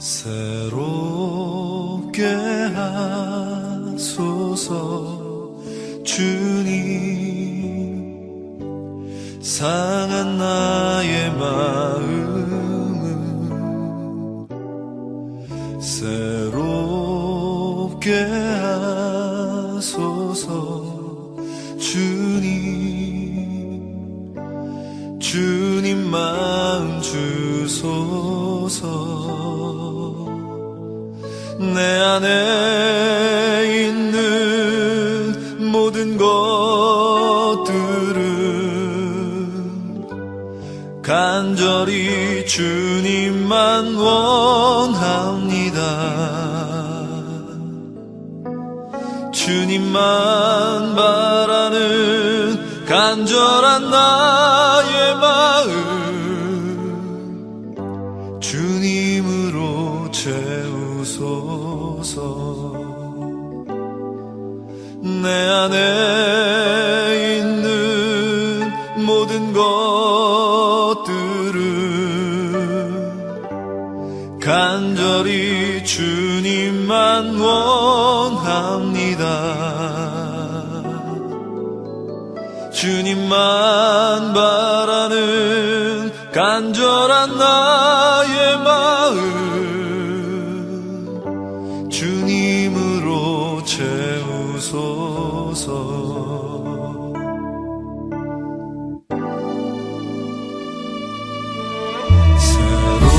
새롭게 하소서 주님, 상한 나의 마음을 새롭게 하소서 주님, 주님 마음 주소서. 내 안에 있는 모든 것들은 간절히 주님만 원합니다. 주님만 바라는 간절한 나의 마음 주님으로 채우소서. 내 안에 있는 모든 것들은 간절히 주님만 원합니다. 주님만 바라는 간절한 나의 마음 주님으로 채우소서.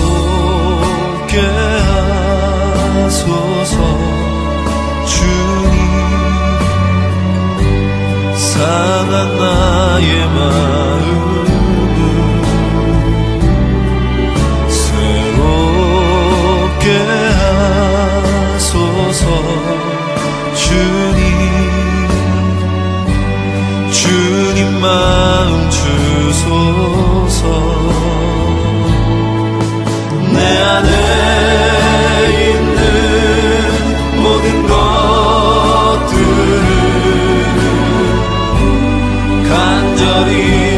새롭게 하소서 주님, 상한 나의 마음을 새롭게 하소서 주님, 주님 마음 주소서. 내 안에 있는 모든 것들을 간절히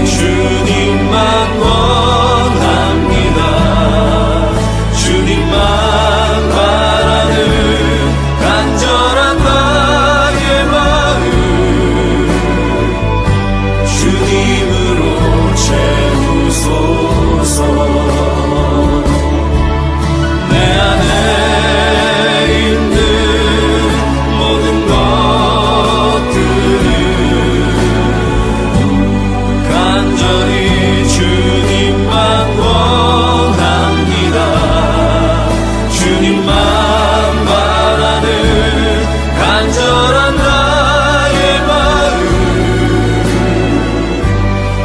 주님만 원합니다. 주님만 바라는 간절한 나의 마음 주님으로 채우소서. 내 안에 있는 모든 것들을 간절히 주님만 원합니다. 주님만 바라는 간절한 나의 마음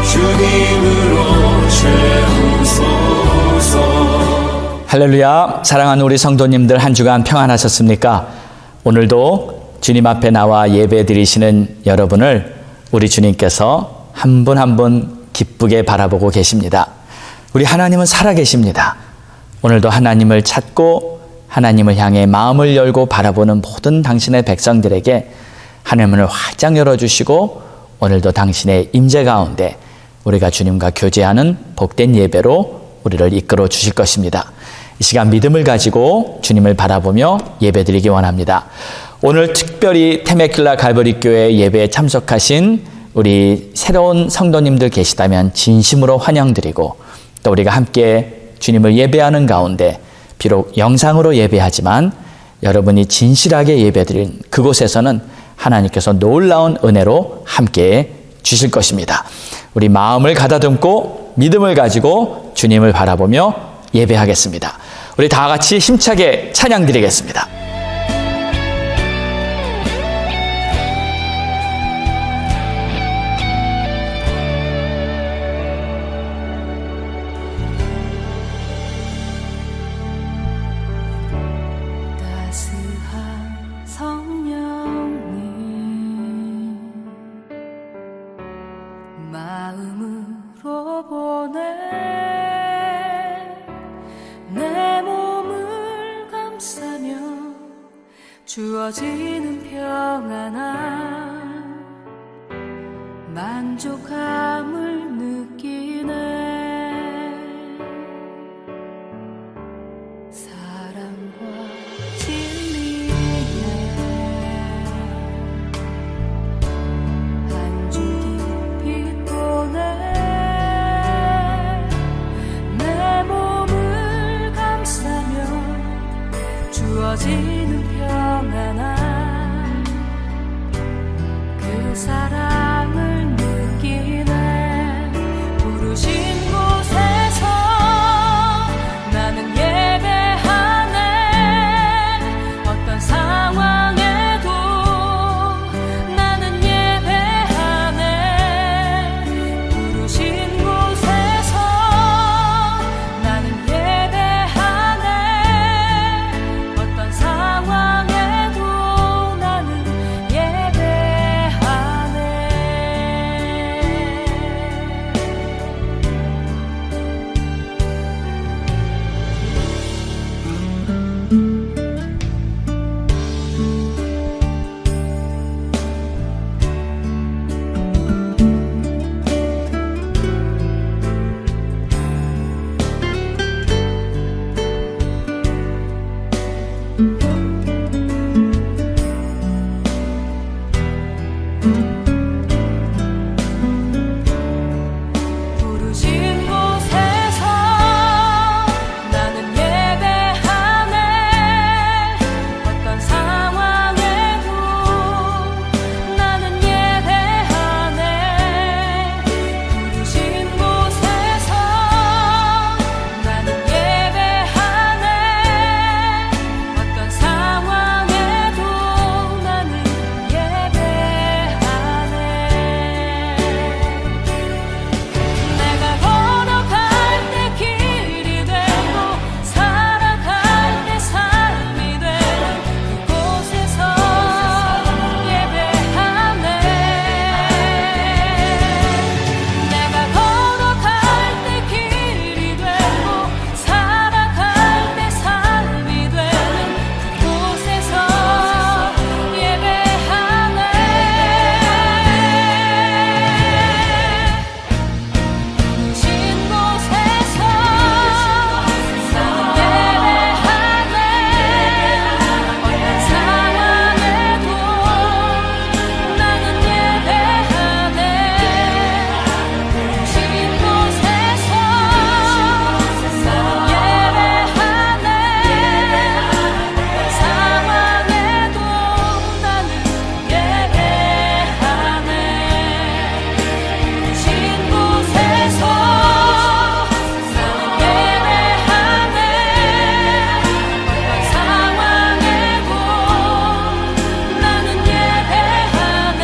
주님으로 채우소서. 할렐루야. 사랑하는 우리 성도님들, 한 주간 평안하셨습니까? 오늘도 주님 앞에 나와 예배 드리시는 여러분을 우리 주님께서 한 분 한 분 기쁘게 바라보고 계십니다. 우리 하나님은 살아계십니다. 오늘도 하나님을 찾고 하나님을 향해 마음을 열고 바라보는 모든 당신의 백성들에게 하늘문을 활짝 열어주시고 오늘도 당신의 임재 가운데 우리가 주님과 교제하는 복된 예배로 우리를 이끌어 주실 것입니다. 이 시간 믿음을 가지고 주님을 바라보며 예배드리기 원합니다. 오늘 특별히 테메킬라 갈보리 교회 예배에 참석하신 우리 새로운 성도님들 계시다면 진심으로 환영드리고, 또 우리가 함께 주님을 예배하는 가운데 비록 영상으로 예배하지만 여러분이 진실하게 예배드린 그곳에서는 하나님께서 놀라운 은혜로 함께 주실 것입니다. 우리 마음을 가다듬고 믿음을 가지고 주님을 바라보며 예배하겠습니다. 우리 다 같이 힘차게 찬양 드리겠습니다. 따스한 성령님 마음으로 보내 내 몸을 감싸며 주어지는 평안함 만족함을 느끼네. 사랑 부서지는 평안함 그 사랑을 느끼네 부르신 곳에서 나는 예배하네 어떤 상황에도 나는 예배하네 부르신 곳에서 나는 예배하네 어떤 상황에도 나는 예배하네 부르신 곳에서 나는 예배하네 어떤 상황에도 나는 예배하네 부르신 곳에서 나는 예배하네 어떤 상황에도 나는 예배하네 내가 걸어갈 때 길이 되고 살아갈 때 삶이 되는 그곳에서 예배하네 내가 걸어갈 때 길이 되고 살아갈 때 삶이 되는 그곳에서 예배하네 부르신 곳에서 나는 예배하네 어떤 상황에도 나는 예배하네 부르신 곳에서 나는 예배하네 어떤 상황에도 나는 예배하네 부르신 곳에서 나는 예배하네 어떤 상황에도 나는 예배하네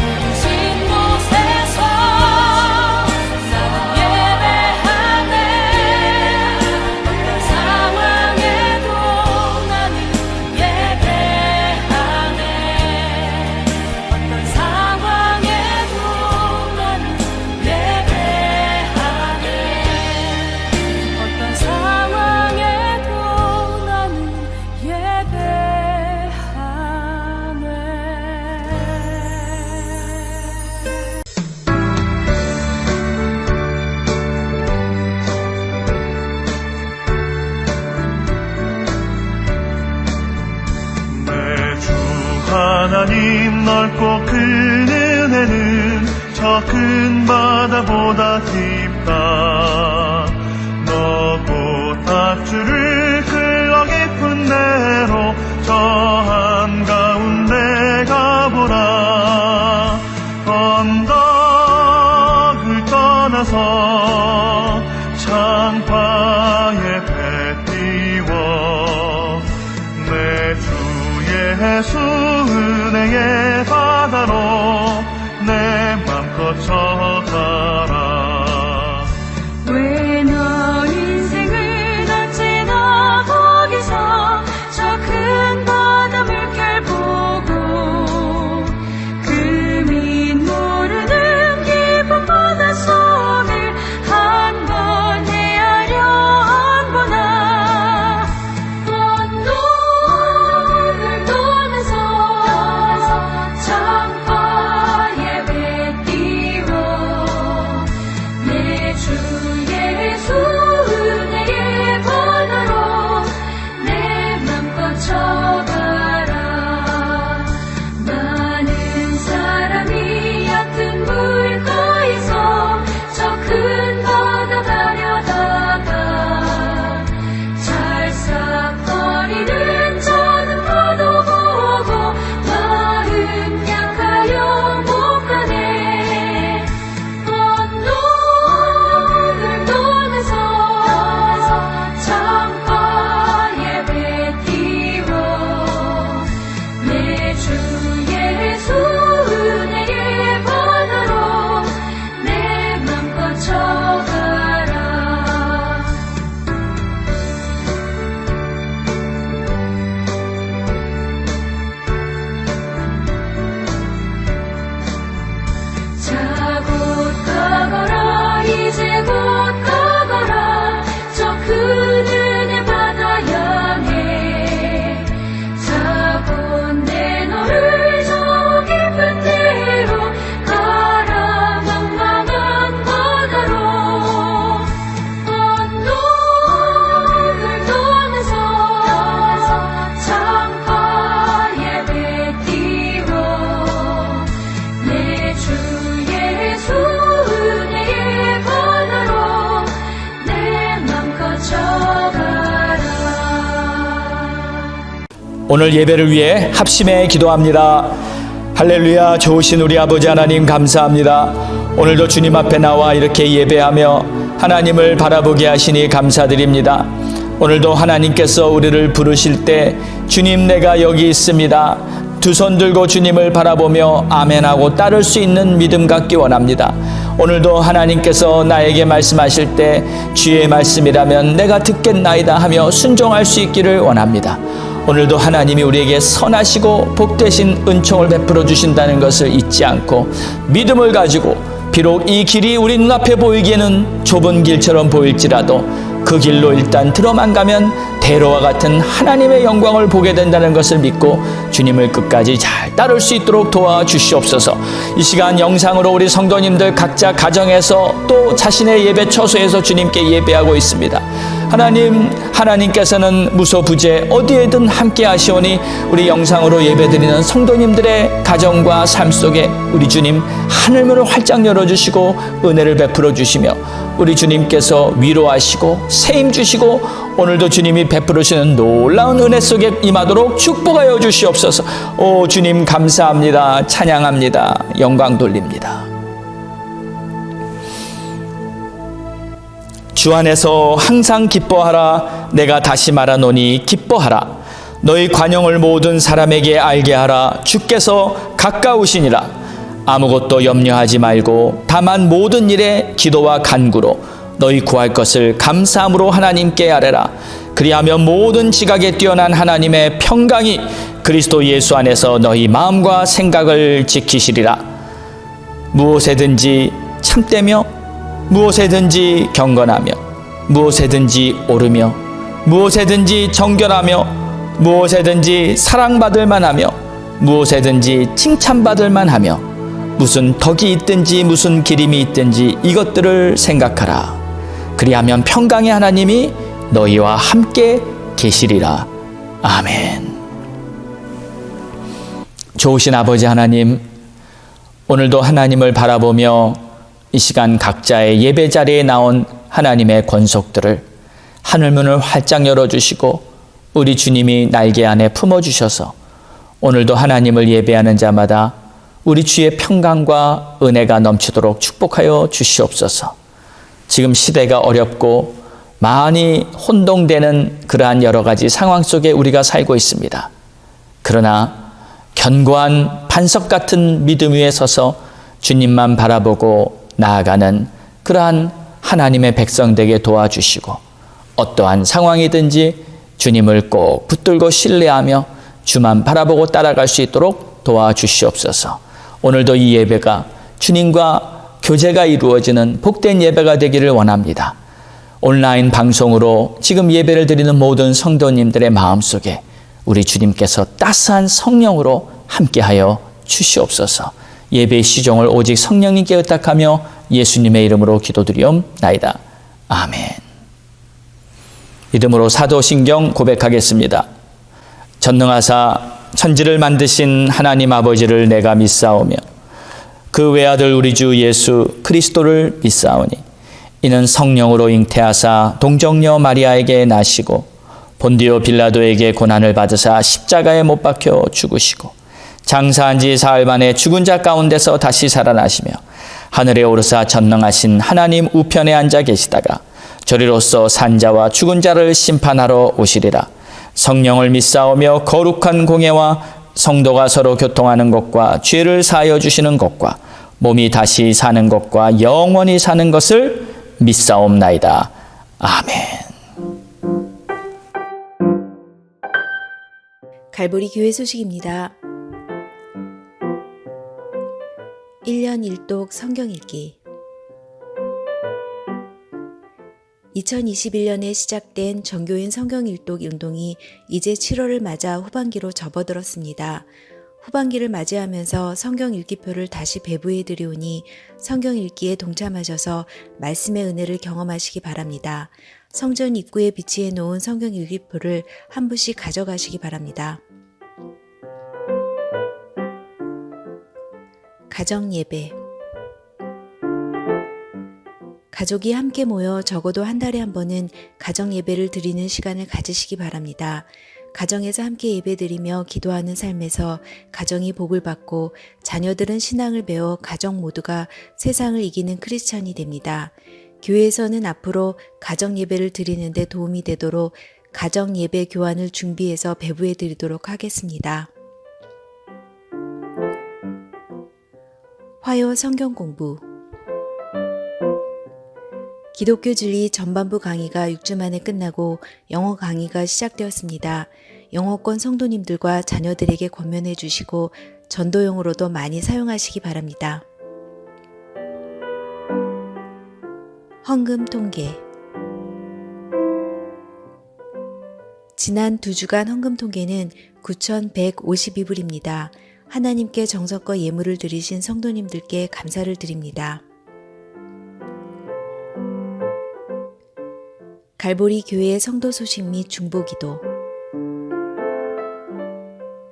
부르신 곳에서 나는 예배하네 어떤 상황에도 나는 예배하네 어떤 상황에도 나는 예배하네 어떤 상황에도 나는 예배하네 내 주 하나님 넓고 큰 은혜는 저 큰 바다보다 깊다 너고 탑주를 흘러 깊은 대로 저 한가운데 가보라 언덕을 떠나서 창파에 배 띄워 내 주 예수 은혜의 바다로 내 맘껏 쳐가라 왜 너 인생을 어찌나 거기서 저 큰 바다 물결 보고 그 밑 모르는 깊은 바다 속을 한 번 헤아려 안 보나 언덕을 떠나서 저 오늘 예배를 위해 합심해 기도합니다. 할렐루야. 좋으신 우리 아버지 하나님 감사합니다. 오늘도 주님 앞에 나와 이렇게 예배하며 하나님을 바라보게 하시니 감사드립니다. 오늘도 하나님께서 우리를 부르실 때 주님 내가 여기 있습니다. 두 손 들고 주님을 바라보며 아멘하고 따를 수 있는 믿음 갖기 원합니다. 오늘도 하나님께서 나에게 말씀하실 때 주의 말씀이라면 내가 듣겠나이다 하며 순종할 수 있기를 원합니다. 오늘도 하나님이 우리에게 선하시고 복되신 은총을 베풀어 주신다는 것을 잊지 않고 믿음을 가지고 비록 이 길이 우리 눈앞에 보이기에는 좁은 길처럼 보일지라도 그 길로 일단 들어만 가면 대로와 같은 하나님의 영광을 보게 된다는 것을 믿고 주님을 끝까지 잘 따를 수 있도록 도와주시옵소서. 이 시간 영상으로 우리 성도님들 각자 가정에서 또 자신의 예배 처소에서 주님께 예배하고 있습니다. 하나님께서는 무소부재 어디에든 함께 하시오니 우리 영상으로 예배드리는 성도님들의 가정과 삶 속에 우리 주님 하늘문을 활짝 열어주시고 은혜를 베풀어 주시며 우리 주님께서 위로하시고 세임 주시고 오늘도 주님이 베풀으시는 놀라운 은혜 속에 임하도록 축복하여 주시옵소서. 오 주님 감사합니다. 찬양합니다. 영광 돌립니다. 주 안에서 항상 기뻐하라. 내가 다시 말하노니 기뻐하라. 너희 관용을 모든 사람에게 알게 하라. 주께서 가까우시니라. 아무것도 염려하지 말고 다만 모든 일에 기도와 간구로 너희 구할 것을 감사함으로 하나님께 아뢰라. 그리하면 모든 지각에 뛰어난 하나님의 평강이 그리스도 예수 안에서 너희 마음과 생각을 지키시리라. 무엇에든지 참되며 무엇에든지 경건하며 무엇에든지 오르며 무엇에든지 정결하며 무엇에든지 사랑받을 만하며 무엇에든지 칭찬받을 만하며 무슨 덕이 있든지 무슨 기림이 있든지 이것들을 생각하라. 그리하면 평강의 하나님이 너희와 함께 계시리라. 아멘. 좋으신 아버지 하나님, 오늘도 하나님을 바라보며 이 시간 각자의 예배 자리에 나온 하나님의 권속들을 하늘문을 활짝 열어주시고 우리 주님이 날개 안에 품어주셔서 오늘도 하나님을 예배하는 자마다 우리 주의 평강과 은혜가 넘치도록 축복하여 주시옵소서. 지금 시대가 어렵고 많이 혼동되는 그러한 여러 가지 상황 속에 우리가 살고 있습니다. 그러나 견고한 반석 같은 믿음 위에 서서 주님만 바라보고 나아가는 그러한 하나님의 백성 되게 도와주시고 어떠한 상황이든지 주님을 꼭 붙들고 신뢰하며 주만 바라보고 따라갈 수 있도록 도와주시옵소서. 오늘도 이 예배가 주님과 교제가 이루어지는 복된 예배가 되기를 원합니다. 온라인 방송으로 지금 예배를 드리는 모든 성도님들의 마음속에 우리 주님께서 따스한 성령으로 함께하여 주시옵소서. 예배의 시종을 오직 성령님께 의탁하며 예수님의 이름으로 기도드리옵나이다. 아멘. 이름으로 사도신경 고백하겠습니다. 전능하사 천지를 만드신 하나님 아버지를 내가 믿사오며 그 외아들 우리 주 예수 그리스도를 믿사오니 이는 성령으로 잉태하사 동정녀 마리아에게 나시고 본디오 빌라도에게 고난을 받으사 십자가에 못 박혀 죽으시고 장사한 지 사흘 만에 죽은 자 가운데서 다시 살아나시며 하늘에 오르사 전능하신 하나님 우편에 앉아 계시다가 저리로서 산자와 죽은 자를 심판하러 오시리라. 성령을 믿사오며 거룩한 공예와 성도가 서로 교통하는 것과 죄를 사하여 주시는 것과 몸이 다시 사는 것과 영원히 사는 것을 믿사옵나이다. 아멘. 갈보리 교회 소식입니다. 1년 1독 성경 읽기. 2021년에 시작된 전교인 성경 일독 운동이 이제 7월을 맞아 후반기로 접어들었습니다. 후반기를 맞이하면서 성경 읽기표를 다시 배부해 드리오니 성경 읽기에 동참하셔서 말씀의 은혜를 경험하시기 바랍니다. 성전 입구에 비치해 놓은 성경 읽기표를 한 부씩 가져가시기 바랍니다. 가정 예배. 가족이 함께 모여 적어도 한 달에 한 번은 가정 예배를 드리는 시간을 가지시기 바랍니다. 가정에서 함께 예배드리며 기도하는 삶에서 가정이 복을 받고 자녀들은 신앙을 배워 가정 모두가 세상을 이기는 크리스천이 됩니다. 교회에서는 앞으로 가정 예배를 드리는데 도움이 되도록 가정 예배 교환을 준비해서 배부해 드리도록 하겠습니다. 화요 성경 공부. 기독교 진리 전반부 강의가 6주 만에 끝나고 영어 강의가 시작되었습니다. 영어권 성도님들과 자녀들에게 권면해 주시고 전도용으로도 많이 사용하시기 바랍니다. 헌금 통계. 지난 2주간 헌금 통계는 9,152불입니다. 하나님께 정성껏 예물을 드리신 성도님들께 감사를 드립니다. 갈보리 교회의 성도 소식 및 중보기도.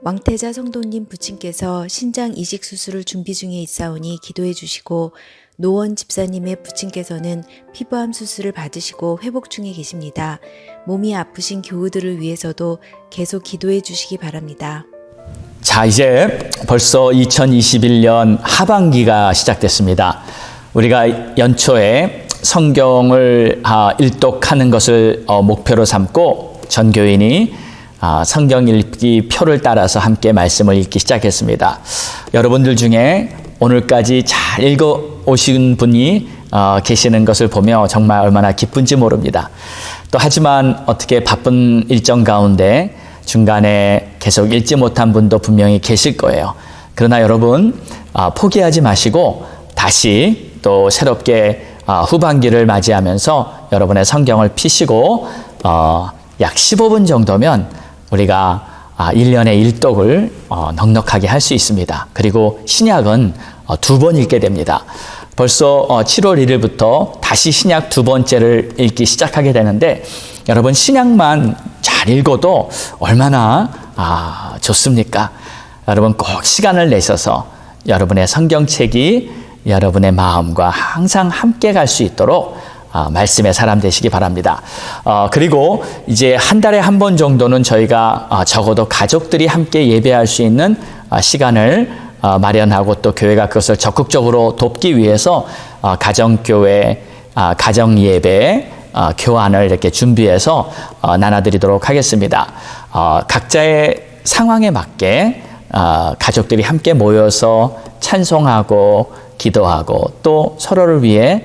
왕태자 성도님 부친께서 신장 이식 수술을 준비 중에 있사오니 기도해 주시고 노원 집사님의 부친께서는 피부암 수술을 받으시고 회복 중에 계십니다. 몸이 아프신 교우들을 위해서도 계속 기도해 주시기 바랍니다. 자, 이제 벌써 2021년 하반기가 시작됐습니다. 우리가 연초에 성경을 일독하는 것을 목표로 삼고 전 교인이 성경 읽기 표를 따라서 함께 말씀을 읽기 시작했습니다. 여러분들 중에 오늘까지 잘 읽어 오신 분이 계시는 것을 보며 정말 얼마나 기쁜지 모릅니다. 또 하지만 어떻게 바쁜 일정 가운데 중간에 계속 읽지 못한 분도 분명히 계실 거예요. 그러나 여러분 포기하지 마시고 다시 또 새롭게 후반기를 맞이하면서 여러분의 성경을 피시고 약 15분 정도면 우리가 1년의 일독을 넉넉하게 할 수 있습니다. 그리고 신약은 2번 읽게 됩니다. 벌써 7월 1일부터 다시 신약 2번째를 읽기 시작하게 되는데 여러분 신약만 잘 읽어도 얼마나 좋습니까? 여러분 꼭 시간을 내셔서 여러분의 성경책이 여러분의 마음과 항상 함께 갈 수 있도록 말씀의 사람 되시기 바랍니다. 그리고 이제 한 달에 한 번 정도는 저희가 적어도 가족들이 함께 예배할 수 있는 시간을 마련하고 또 교회가 그것을 적극적으로 돕기 위해서 가정교회, 가정예배, 교환을 이렇게 준비해서 나눠드리도록 하겠습니다. 각자의 상황에 맞게 가족들이 함께 모여서 찬송하고 기도하고 또 서로를 위해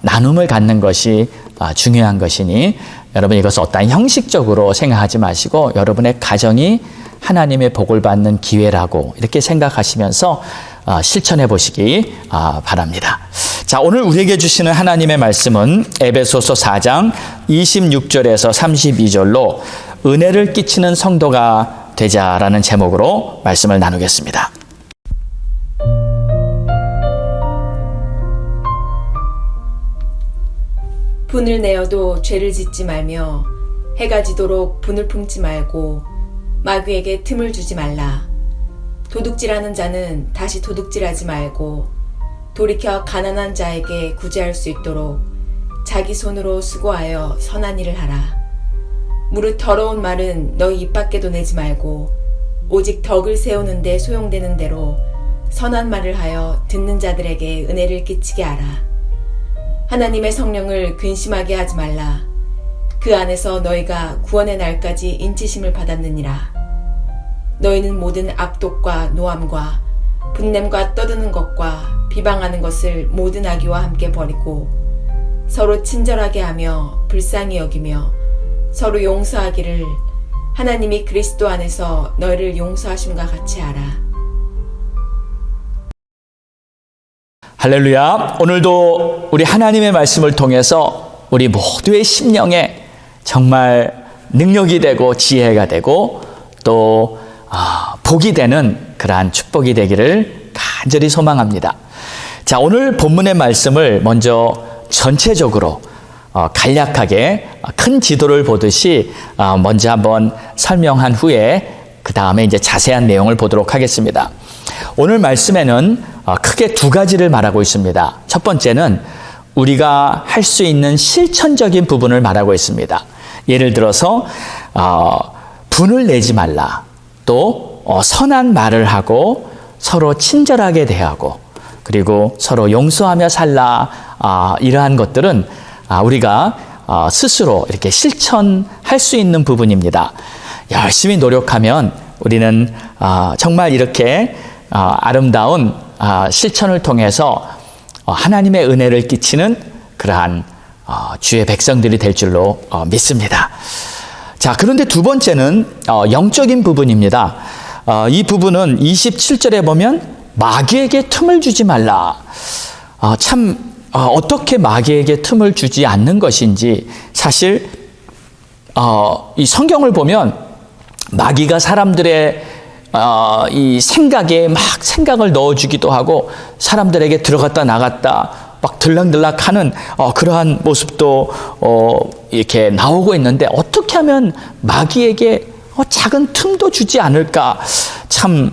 나눔을 갖는 것이 중요한 것이니 여러분 이것을 어떤 형식적으로 생각하지 마시고 여러분의 가정이 하나님의 복을 받는 기회라고 이렇게 생각하시면서 실천해 보시기 바랍니다. 자, 오늘 우리에게 주시는 하나님의 말씀은 에베소서 4장 26절에서 32절로 은혜를 끼치는 성도가 되자라는 제목으로 말씀을 나누겠습니다. 분을 내어도 죄를 짓지 말며 해가 지도록 분을 품지 말고 마귀에게 틈을 주지 말라. 도둑질하는 자는 다시 도둑질하지 말고 돌이켜 가난한 자에게 구제할 수 있도록 자기 손으로 수고하여 선한 일을 하라. 무릇 더러운 말은 너희 입 밖에도 내지 말고 오직 덕을 세우는 데 소용되는 대로 선한 말을 하여 듣는 자들에게 은혜를 끼치게 하라. 하나님의 성령을 근심하게 하지 말라. 그 안에서 너희가 구원의 날까지 인치심을 받았느니라. 너희는 모든 악독과 노함과 분냄과 떠드는 것과 비방하는 것을 모든 악의와 함께 버리고 서로 친절하게 하며 불쌍히 여기며 서로 용서하기를 하나님이 그리스도 안에서 너희를 용서하심과 같이 하라. 할렐루야. 오늘도 우리 하나님의 말씀을 통해서 우리 모두의 심령에 정말 능력이 되고 지혜가 되고 또 복이 되는 그러한 축복이 되기를 간절히 소망합니다. 자, 오늘 본문의 말씀을 먼저 전체적으로 간략하게 큰 지도를 보듯이 먼저 한번 설명한 후에 그 다음에 이제 자세한 내용을 보도록 하겠습니다. 오늘 말씀에는 크게 두 가지를 말하고 있습니다. 첫 번째는 우리가 할 수 있는 실천적인 부분을 말하고 있습니다. 예를 들어서 분을 내지 말라. 또 선한 말을 하고 서로 친절하게 대하고 그리고 서로 용서하며 살라. 이러한 것들은 우리가 스스로 이렇게 실천할 수 있는 부분입니다. 열심히 노력하면 우리는 정말 이렇게 아름다운 실천을 통해서 하나님의 은혜를 끼치는 그러한 주의 백성들이 될 줄로 믿습니다. 자, 그런데 두 번째는 영적인 부분입니다. 이 부분은 27절에 보면 마귀에게 틈을 주지 말라. 어떻게 마귀에게 틈을 주지 않는 것인지, 사실 이 성경을 보면 마귀가 사람들의 이 생각에 막 생각을 넣어주기도 하고 사람들에게 들어갔다 나갔다 막 들락들락하는 그러한 모습도 이렇게 나오고 있는데, 어떻게 하면 마귀에게 작은 틈도 주지 않을까? 참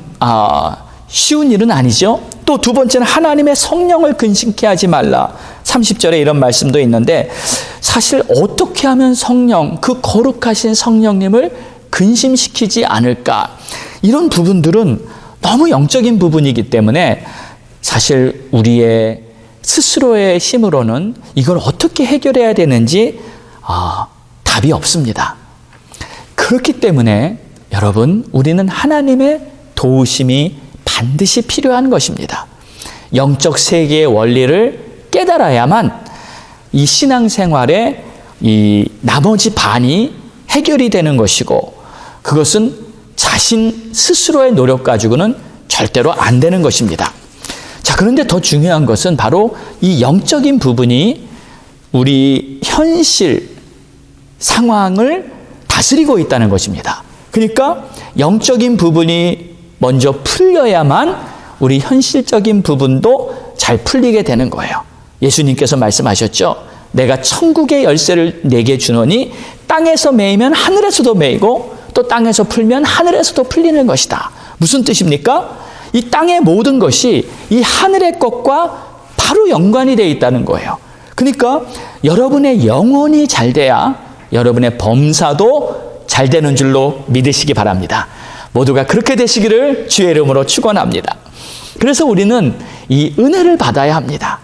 쉬운 일은 아니죠. 또 두 번째는 하나님의 성령을 근심케 하지 말라. 30절에 이런 말씀도 있는데, 사실 어떻게 하면 성령, 그 거룩하신 성령님을 근심시키지 않을까? 이런 부분들은 너무 영적인 부분이기 때문에 사실 우리의 스스로의 힘으로는 이걸 어떻게 해결해야 되는지 답이 없습니다. 그렇기 때문에 여러분, 우리는 하나님의 도우심이 반드시 필요한 것입니다. 영적 세계의 원리를 깨달아야만 이 신앙생활의 이 나머지 반이 해결이 되는 것이고, 그것은 자신 스스로의 노력 가지고는 절대로 안 되는 것입니다. 자, 그런데 더 중요한 것은 바로 이 영적인 부분이 우리 현실 상황을 다스리고 있다는 것입니다. 그러니까 영적인 부분이 먼저 풀려야만 우리 현실적인 부분도 잘 풀리게 되는 거예요. 예수님께서 말씀하셨죠. 내가 천국의 열쇠를 내게 주노니 땅에서 매이면 하늘에서도 매이고 또 땅에서 풀면 하늘에서도 풀리는 것이다. 무슨 뜻입니까? 이 땅의 모든 것이 이 하늘의 것과 바로 연관이 되어 있다는 거예요. 그러니까 여러분의 영혼이 잘 돼야 여러분의 범사도 잘 되는 줄로 믿으시기 바랍니다. 모두가 그렇게 되시기를 주의 이름으로 축원합니다. 그래서 우리는 이 은혜를 받아야 합니다.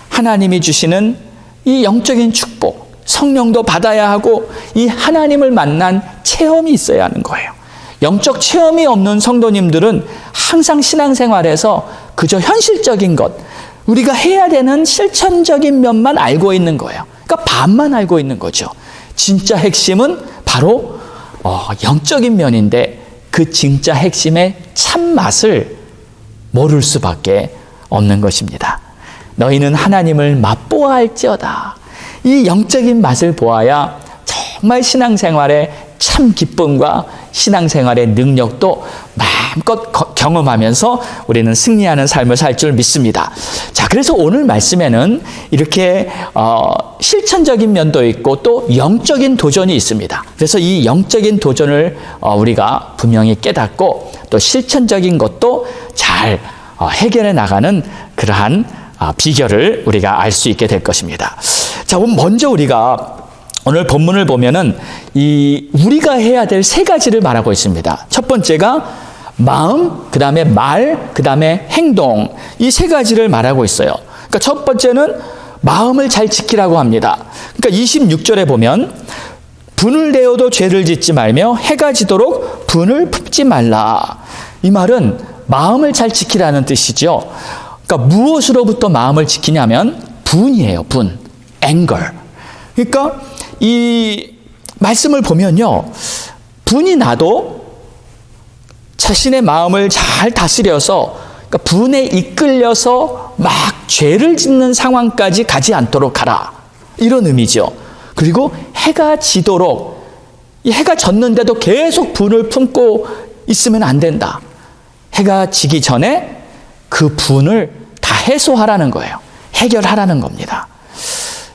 하나님이 주시는 이 영적인 축복, 성령도 받아야 하고 이 하나님을 만난 체험이 있어야 하는 거예요. 영적 체험이 없는 성도님들은 항상 신앙생활에서 그저 현실적인 것, 우리가 해야 되는 실천적인 면만 알고 있는 거예요. 그러니까 반만 알고 있는 거죠. 진짜 핵심은 바로 영적인 면인데, 그 진짜 핵심의 참맛을 모를 수밖에 없는 것입니다. 너희는 하나님을 맛보아 할지어다. 이 영적인 맛을 보아야 정말 신앙생활의 참 기쁨과 신앙생활의 능력도 마음껏 경험하면서 우리는 승리하는 삶을 살 줄 믿습니다. 자, 그래서 오늘 말씀에는 이렇게 실천적인 면도 있고 또 영적인 도전이 있습니다. 그래서 이 영적인 도전을 우리가 분명히 깨닫고 또 실천적인 것도 잘 해결해 나가는 그러한 비결을 우리가 알 수 있게 될 것입니다. 자, 먼저 우리가 오늘 본문을 보면은 우리가 해야 될 세 가지를 말하고 있습니다. 첫 번째가 마음, 그 다음에 말, 그 다음에 행동, 이 세 가지를 말하고 있어요. 그러니까 첫 번째는 마음을 잘 지키라고 합니다. 그러니까 26절에 보면 분을 내어도 죄를 짓지 말며 해가 지도록 분을 품지 말라. 이 말은 마음을 잘 지키라는 뜻이죠. 그러니까 무엇으로부터 마음을 지키냐면 분이에요. 분, anger. 그러니까 이 말씀을 보면요, 분이 나도 자신의 마음을 잘 다스려서, 그러니까 분에 이끌려서 막 죄를 짓는 상황까지 가지 않도록 하라, 이런 의미죠. 그리고 해가 지도록, 이 해가 졌는데도 계속 분을 품고 있으면 안 된다. 해가 지기 전에 그 분을 다 해소하라는 거예요. 해결하라는 겁니다.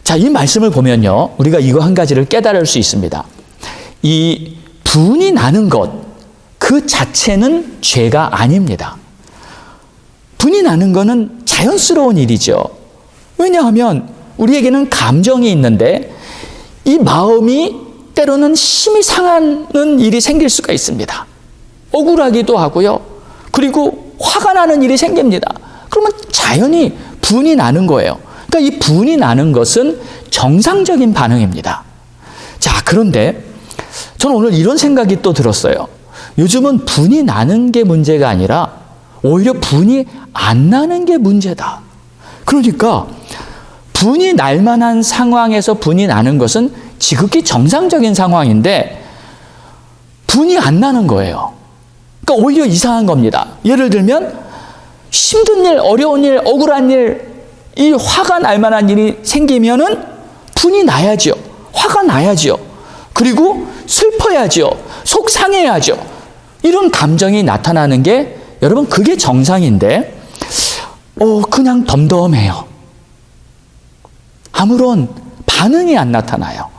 자, 이 말씀을 보면요, 우리가 이거 한 가지를 깨달을 수 있습니다. 이 분이 나는 것, 그 자체는 죄가 아닙니다. 분이 나는 것은 자연스러운 일이죠. 왜냐하면 우리에게는 감정이 있는데 이 마음이 때로는 심히 상하는 일이 생길 수가 있습니다. 억울하기도 하고요. 그리고 화가 나는 일이 생깁니다. 그러면 자연히 분이 나는 거예요. 그러니까 이 분이 나는 것은 정상적인 반응입니다. 자, 그런데 저는 오늘 이런 생각이 또 들었어요. 요즘은 분이 나는 게 문제가 아니라 오히려 분이 안 나는 게 문제다. 그러니까 분이 날 만한 상황에서 분이 나는 것은 지극히 정상적인 상황인데 분이 안 나는 거예요. 그러니까 오히려 이상한 겁니다. 예를 들면 힘든 일, 어려운 일, 억울한 일, 이 화가 날 만한 일이 생기면은 분이 나야죠. 화가 나야죠. 그리고 슬퍼야죠. 속상해야죠. 이런 감정이 나타나는 게 여러분 그게 정상인데 그냥 덤덤해요. 아무런 반응이 안 나타나요.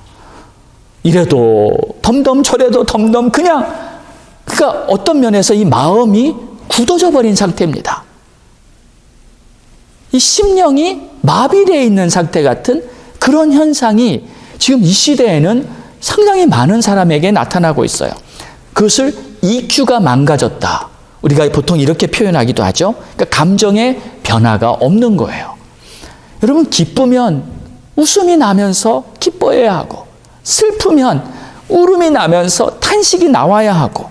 이래도 덤덤 저래도 덤덤 그러니까 어떤 면에서 이 마음이 굳어져 버린 상태입니다. 이 심령이 마비되어 있는 상태 같은 그런 현상이 지금 이 시대에는 상당히 많은 사람에게 나타나고 있어요. 그것을 EQ가 망가졌다. 우리가 보통 이렇게 표현하기도 하죠. 그러니까 감정의 변화가 없는 거예요. 여러분 기쁘면 웃음이 나면서 기뻐해야 하고 슬프면 울음이 나면서 탄식이 나와야 하고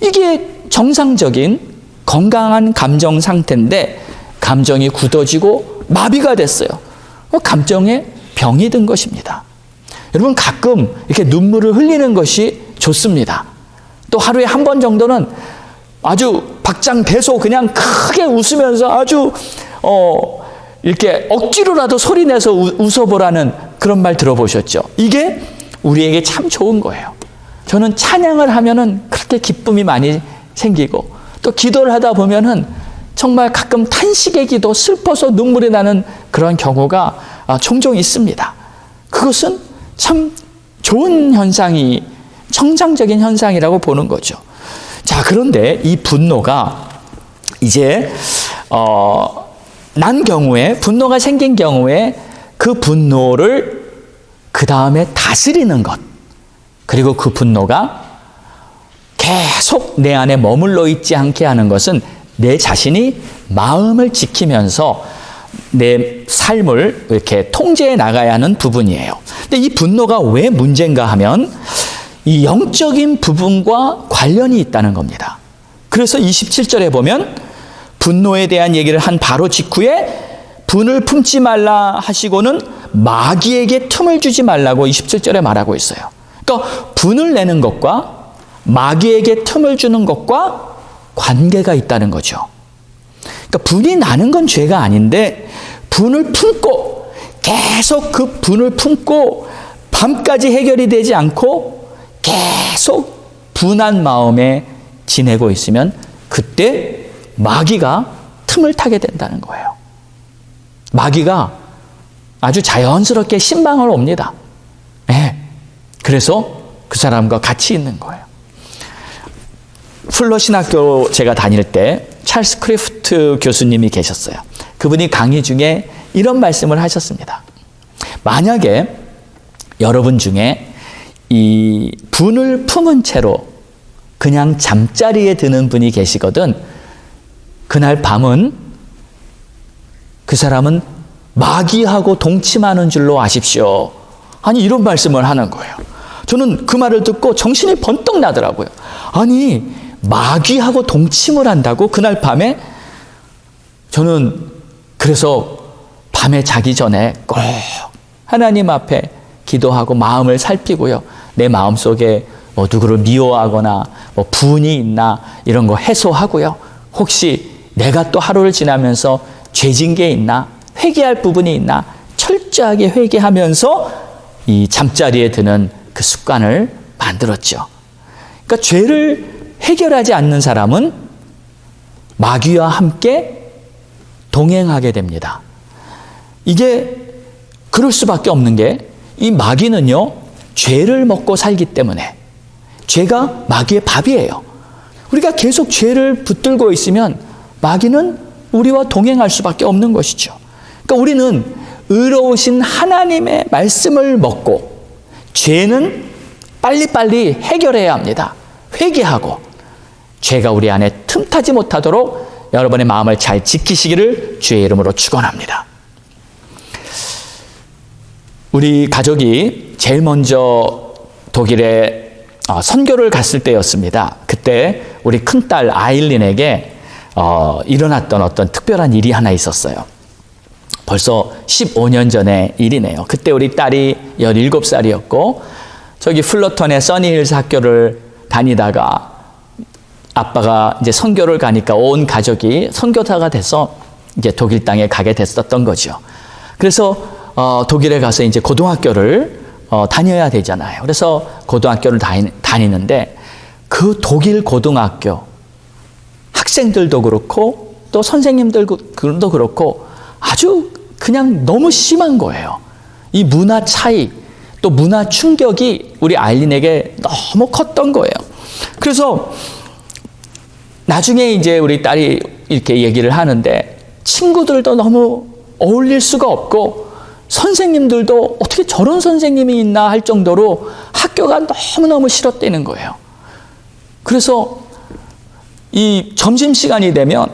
이게 정상적인 건강한 감정 상태인데 감정이 굳어지고 마비가 됐어요. 감정에 병이 든 것입니다. 여러분 가끔 이렇게 눈물을 흘리는 것이 좋습니다. 또 하루에 한 번 정도는 아주 박장대소 그냥 크게 웃으면서 아주 이렇게 억지로라도 소리내서 웃어보라는 그런 말 들어보셨죠? 이게 우리에게 참 좋은 거예요. 저는 찬양을 하면은 그렇게 기쁨이 많이 생기고 또 기도를 하다 보면은 정말 가끔 탄식의 기도, 슬퍼서 눈물이 나는 그런 경우가 종종 있습니다. 그것은 참 좋은 현상이 정상적인 현상이라고 보는 거죠. 자, 그런데 이 분노가 이제 난 경우에 분노가 생긴 경우에 그 분노를 그 다음에 다스리는 것 그리고 그 분노가 계속 내 안에 머물러 있지 않게 하는 것은 내 자신이 마음을 지키면서 내 삶을 이렇게 통제해 나가야 하는 부분이에요. 근데 이 분노가 왜 문제인가 하면 이 영적인 부분과 관련이 있다는 겁니다. 그래서 27절에 보면 분노에 대한 얘기를 한 바로 직후에 분을 품지 말라 하시고는 마귀에게 틈을 주지 말라고 27절에 말하고 있어요. 그러니까 분을 내는 것과 마귀에게 틈을 주는 것과 관계가 있다는 거죠. 그러니까 분이 나는 건 죄가 아닌데 분을 품고 계속 그 분을 품고 밤까지 해결이 되지 않고 계속 분한 마음에 지내고 있으면 그때 마귀가 틈을 타게 된다는 거예요. 마귀가 아주 자연스럽게 신방을 옵니다. 네. 그래서 그 사람과 같이 있는 거예요. 풀러 신학교 제가 다닐 때 찰스 크리프트 교수님이 계셨어요. 그분이 강의 중에 이런 말씀을 하셨습니다. 만약에 여러분 중에 이 분을 품은 채로 그냥 잠자리에 드는 분이 계시거든 그날 밤은 그 사람은 마귀하고 동침하는 줄로 아십시오. 아니 이런 말씀을 하는 거예요. 저는 그 말을 듣고 정신이 번뜩 나더라고요. 아니 마귀하고 동침을 한다고 그날 밤에? 저는 그래서 밤에 자기 전에 꼭 하나님 앞에 기도하고 마음을 살피고요. 내 마음속에 뭐 누구를 미워하거나 뭐 분이 있나 이런 거 해소하고요. 혹시 내가 또 하루를 지나면서 죄진 게 있나 회개할 부분이 있나 철저하게 회개하면서 이 잠자리에 드는 그 습관을 만들었죠. 그러니까 죄를 해결하지 않는 사람은 마귀와 함께 동행하게 됩니다. 이게 그럴 수밖에 없는 게 이 마귀는요 죄를 먹고 살기 때문에 죄가 마귀의 밥이에요. 우리가 계속 죄를 붙들고 있으면 마귀는 우리와 동행할 수밖에 없는 것이죠. 그러니까 우리는 의로우신 하나님의 말씀을 먹고 죄는 빨리빨리 해결해야 합니다. 회개하고 죄가 우리 안에 틈타지 못하도록 여러분의 마음을 잘 지키시기를 주의 이름으로 축원합니다. 우리 가족이 제일 먼저 독일에 선교를 갔을 때였습니다. 그때 우리 큰딸 아일린에게 일어났던 어떤 특별한 일이 하나 있었어요. 벌써 15년 전의 일이네요. 그때 우리 딸이 17살이었고 저기 플러턴의 써니힐스 학교를 다니다가 아빠가 이제 선교를 가니까 온 가족이 선교사가 돼서 이제 독일 땅에 가게 됐었던 거죠. 그래서 독일에 가서 이제 고등학교를 다녀야 되잖아요. 그래서 고등학교를 다니는데 그 독일 고등학교 학생들도 그렇고 또 선생님들도 그렇고 아주 그냥 너무 심한 거예요. 이 문화 차이 또 문화 충격이 우리 아일린에게 너무 컸던 거예요. 그래서 나중에 이제 우리 딸이 이렇게 얘기를 하는데 친구들도 너무 어울릴 수가 없고 선생님들도 어떻게 저런 선생님이 있나 할 정도로 학교가 너무너무 싫었다는 거예요. 그래서 이 점심시간이 되면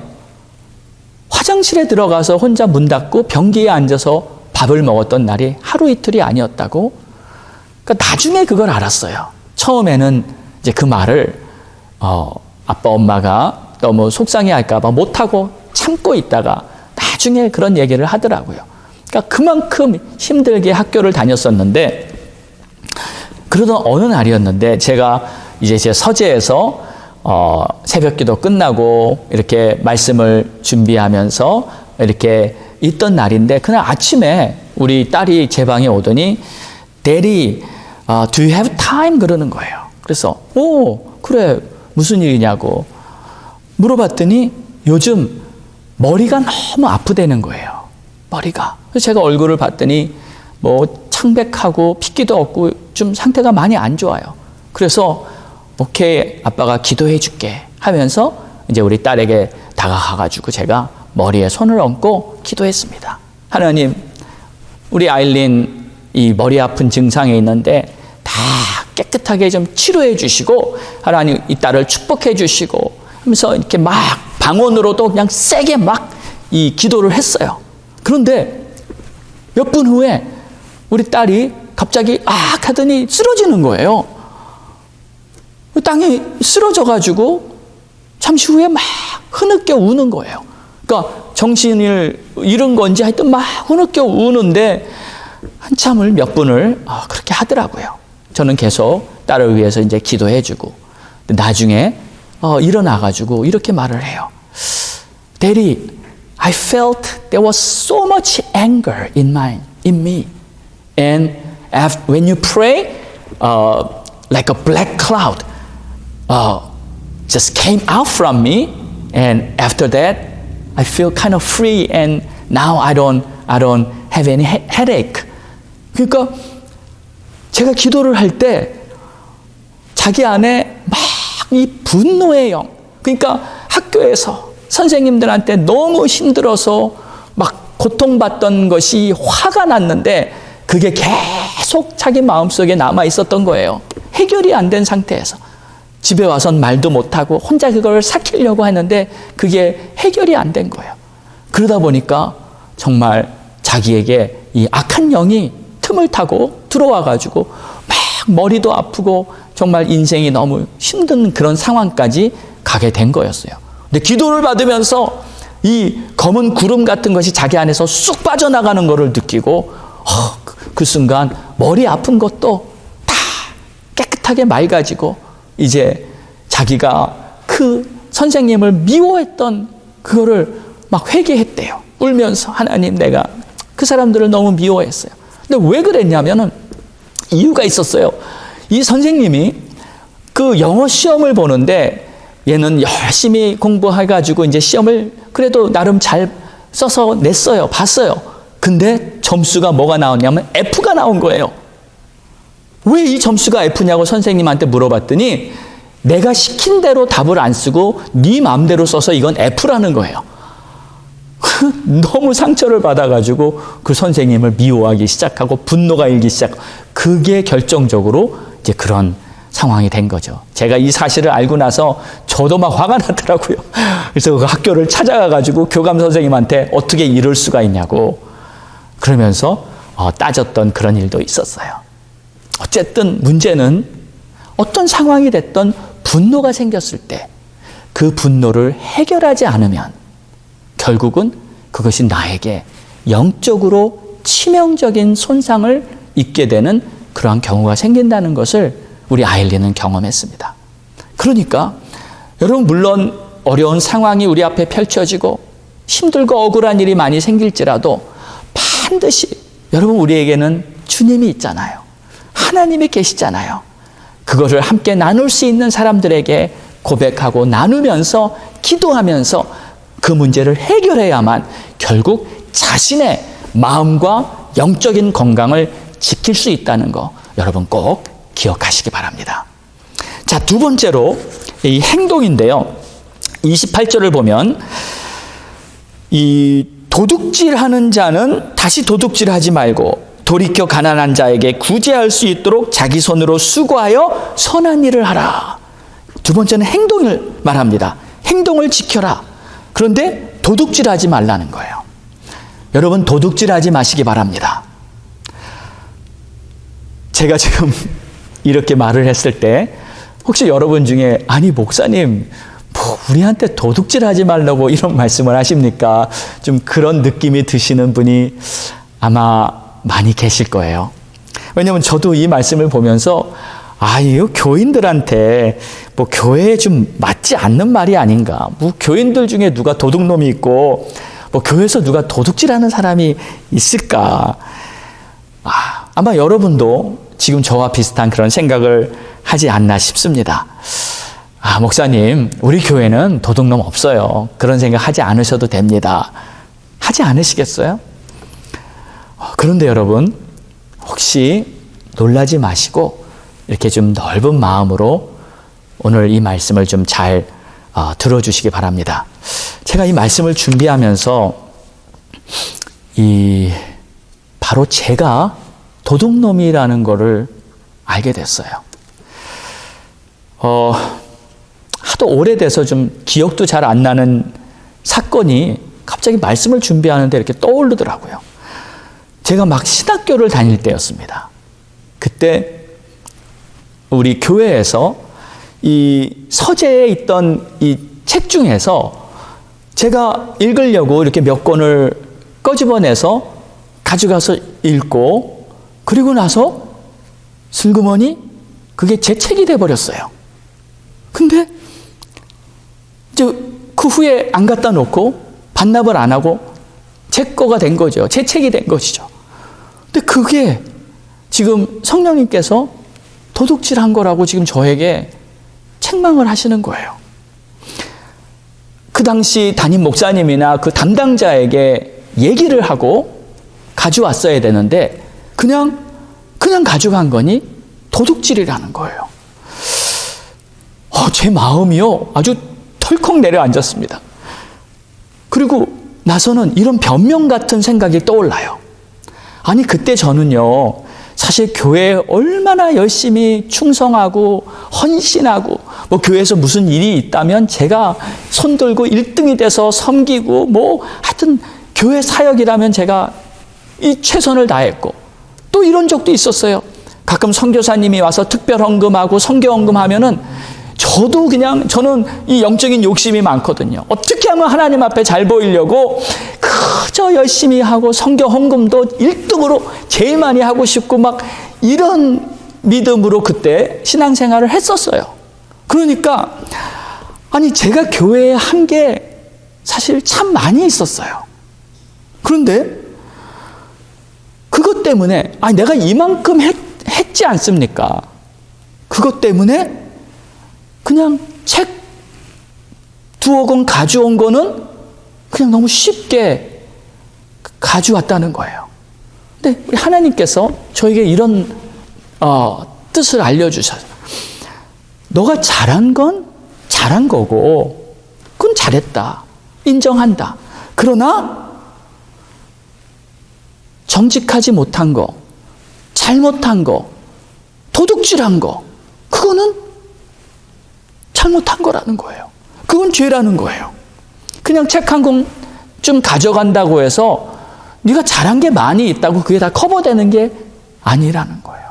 화장실에 들어가서 혼자 문 닫고 변기에 앉아서 밥을 먹었던 날이 하루 이틀이 아니었다고. 그러니까 나중에 그걸 알았어요. 처음에는 이제 그 말을 아빠 엄마가 너무 속상해할까 봐 못하고 참고 있다가 나중에 그런 얘기를 하더라고요. 그러니까 그만큼 힘들게 학교를 다녔었는데 그러던 어느 날이었는데 제가 이제 제 서재에서 새벽기도 끝나고 이렇게 말씀을 준비하면서 이렇게 있던 날인데 그날 아침에 우리 딸이 제 방에 오더니 Daddy, do you have time? 그러는 거예요. 그래서 그래 무슨 일이냐고 물어봤더니 요즘 머리가 너무 아프다는 거예요. 머리가. 그래서 제가 얼굴을 봤더니 뭐 창백하고 핏기도 없고 좀 상태가 많이 안 좋아요. 그래서 오케이 아빠가 기도해 줄게 하면서 이제 우리 딸에게 다가가가지고 제가 머리에 손을 얹고 기도했습니다. 하나님 우리 아일린 이 머리 아픈 증상에 있는데 다 깨끗하게 좀 치료해 주시고 하나님 이 딸을 축복해 주시고 하면서 이렇게 막 방언으로도 그냥 세게 막 이 기도를 했어요. 그런데 몇 분 후에 우리 딸이 갑자기 하더니 쓰러지는 거예요. 땅에 쓰러져가지고 잠시 후에 막 흐느껴 우는 거예요. 그러니까 정신을 잃은 건지 하여튼 막 흐느껴 우는데 한참을 몇 분을 그렇게 하더라고요. 저는 계속 딸을 위해서 이제 기도해주고 나중에 일어나가지고 이렇게 말을 해요. Daddy, I felt there was so much anger in me. And when you pray, like a black cloud just came out from me. And after that, I feel kind of free. And now I don't have any headache. 그러니까 제가 기도를 할 때 자기 안에 막 이 분노의 영. 그러니까 학교에서 선생님들한테 너무 힘들어서 막 고통받던 것이 화가 났는데 그게 계속 자기 마음속에 남아 있었던 거예요. 해결이 안 된 상태에서. 집에 와선 말도 못하고 혼자 그걸 삭히려고 하는데 그게 해결이 안 된 거예요. 그러다 보니까 정말 자기에게 이 악한 영이 틈을 타고 들어와가지고 막 머리도 아프고 정말 인생이 너무 힘든 그런 상황까지 가게 된 거였어요. 근데 기도를 받으면서 이 검은 구름 같은 것이 자기 안에서 쑥 빠져나가는 것을 느끼고 그 순간 머리 아픈 것도 다 깨끗하게 맑아지고 이제 자기가 그 선생님을 미워했던 그거를 막 회개했대요. 울면서 하나님 내가 그 사람들을 너무 미워했어요. 근데 왜 그랬냐면은 이유가 있었어요. 이 선생님이 그 영어 시험을 보는데 얘는 열심히 공부해가지고 이제 시험을 그래도 나름 잘 써서 냈어요. 봤어요. 근데 점수가 뭐가 나왔냐면 F가 나온 거예요. 왜 이 점수가 F냐고 선생님한테 물어봤더니 내가 시킨 대로 답을 안 쓰고 네 마음대로 써서 이건 F라는 거예요. 너무 상처를 받아가지고 그 선생님을 미워하기 시작하고 분노가 일기 시작하고 그게 결정적으로 이제 그런 상황이 된 거죠. 제가 이 사실을 알고 나서 저도 막 화가 나더라고요. 그래서 그 학교를 찾아가가지고 교감 선생님한테 어떻게 이럴 수가 있냐고 그러면서 따졌던 그런 일도 있었어요. 어쨌든 문제는 어떤 상황이 됐던 분노가 생겼을 때 그 분노를 해결하지 않으면 결국은 그것이 나에게 영적으로 치명적인 손상을 입게 되는 그러한 경우가 생긴다는 것을 우리 아일린은 경험했습니다. 그러니까 여러분 물론 어려운 상황이 우리 앞에 펼쳐지고 힘들고 억울한 일이 많이 생길지라도 반드시 여러분 우리에게는 주님이 있잖아요. 하나님이 계시잖아요. 그것을 함께 나눌 수 있는 사람들에게 고백하고 나누면서 기도하면서 그 문제를 해결해야만 결국 자신의 마음과 영적인 건강을 지킬 수 있다는 거 여러분 꼭 기억하시기 바랍니다. 자, 두 번째로 이 행동인데요. 28절을 보면 이 도둑질하는 자는 다시 도둑질하지 말고 돌이켜 가난한 자에게 구제할 수 있도록 자기 손으로 수고하여 선한 일을 하라. 두 번째는 행동을 말합니다. 행동을 지켜라. 그런데 도둑질하지 말라는 거예요. 여러분 도둑질하지 마시기 바랍니다. 제가 지금 이렇게 말을 했을 때 혹시 여러분 중에 아니 목사님 뭐 우리한테 도둑질하지 말라고 이런 말씀을 하십니까? 좀 그런 느낌이 드시는 분이 아마 많이 계실 거예요. 왜냐하면 저도 이 말씀을 보면서 이거 교인들한테 뭐 교회에 좀 맞지 않는 말이 아닌가. 뭐 교인들 중에 누가 도둑놈이 있고 뭐 교회에서 누가 도둑질하는 사람이 있을까. 아마 여러분도 지금 저와 비슷한 그런 생각을 하지 않나 싶습니다. 목사님, 우리 교회는 도둑놈 없어요. 그런 생각 하지 않으셔도 됩니다. 하지 않으시겠어요? 그런데 여러분, 혹시 놀라지 마시고 이렇게 좀 넓은 마음으로 오늘 이 말씀을 좀 잘 들어주시기 바랍니다. 제가 이 말씀을 준비하면서 바로 제가 도둑놈이라는 거를 알게 됐어요. 하도 오래돼서 좀 기억도 잘 안 나는 사건이 갑자기 말씀을 준비하는데 이렇게 떠오르더라고요. 제가 막 신학교를 다닐 때였습니다. 그때 우리 교회에서 이 서재에 있던 이 책 중에서 제가 읽으려고 이렇게 몇 권을 꺼집어내서 가져가서 읽고 그리고 나서 슬그머니 그게 제 책이 돼버렸어요. 근데 이제 그 후에 안 갖다 놓고 반납을 안 하고 제 거가 된 거죠. 제 책이 된 것이죠. 근데 그게 지금 성령님께서 도둑질한 거라고 지금 저에게 책망을 하시는 거예요. 그 당시 담임 목사님이나 그 담당자에게 얘기를 하고 가져왔어야 되는데 그냥 가져간 거니 도둑질이라는 거예요. 제 마음이요 아주 털컥 내려앉았습니다. 그리고 나서는 이런 변명 같은 생각이 떠올라요. 아니 그때 저는요 사실 교회에 얼마나 열심히 충성하고 헌신하고 뭐 교회에서 무슨 일이 있다면 제가 손들고 1등이 돼서 섬기고 뭐 하여튼 교회 사역이라면 제가 이 최선을 다했고 또 이런 적도 있었어요. 가끔 선교사님이 와서 특별 헌금하고 선교 헌금하면은 저는 이 영적인 욕심이 많거든요. 어떻게 하면 하나님 앞에 잘 보이려고 그저 열심히 하고 선교 헌금도 1등으로 제일 많이 하고 싶고 막 이런 믿음으로 그때 신앙생활을 했었어요. 그러니까 아니 제가 교회에 한 게 사실 참 많이 있었어요. 그런데 그것 때문에 내가 이만큼 했지 않습니까? 그것 때문에 그냥 책 2억 원 가져온 거는 그냥 너무 쉽게 가져왔다는 거예요. 근데 우리 하나님께서 저에게 이런 뜻을 알려주셔서 너가 잘한 건 잘한 거고 그건 잘했다. 인정한다. 그러나 정직하지 못한 거, 잘못한 거 도둑질한 거, 그거는 잘못한 거라는 거예요. 그건 죄라는 거예요. 그냥 책 한 권 좀 가져간다고 해서 네가 잘한 게 많이 있다고 그게 다 커버되는 게 아니라는 거예요.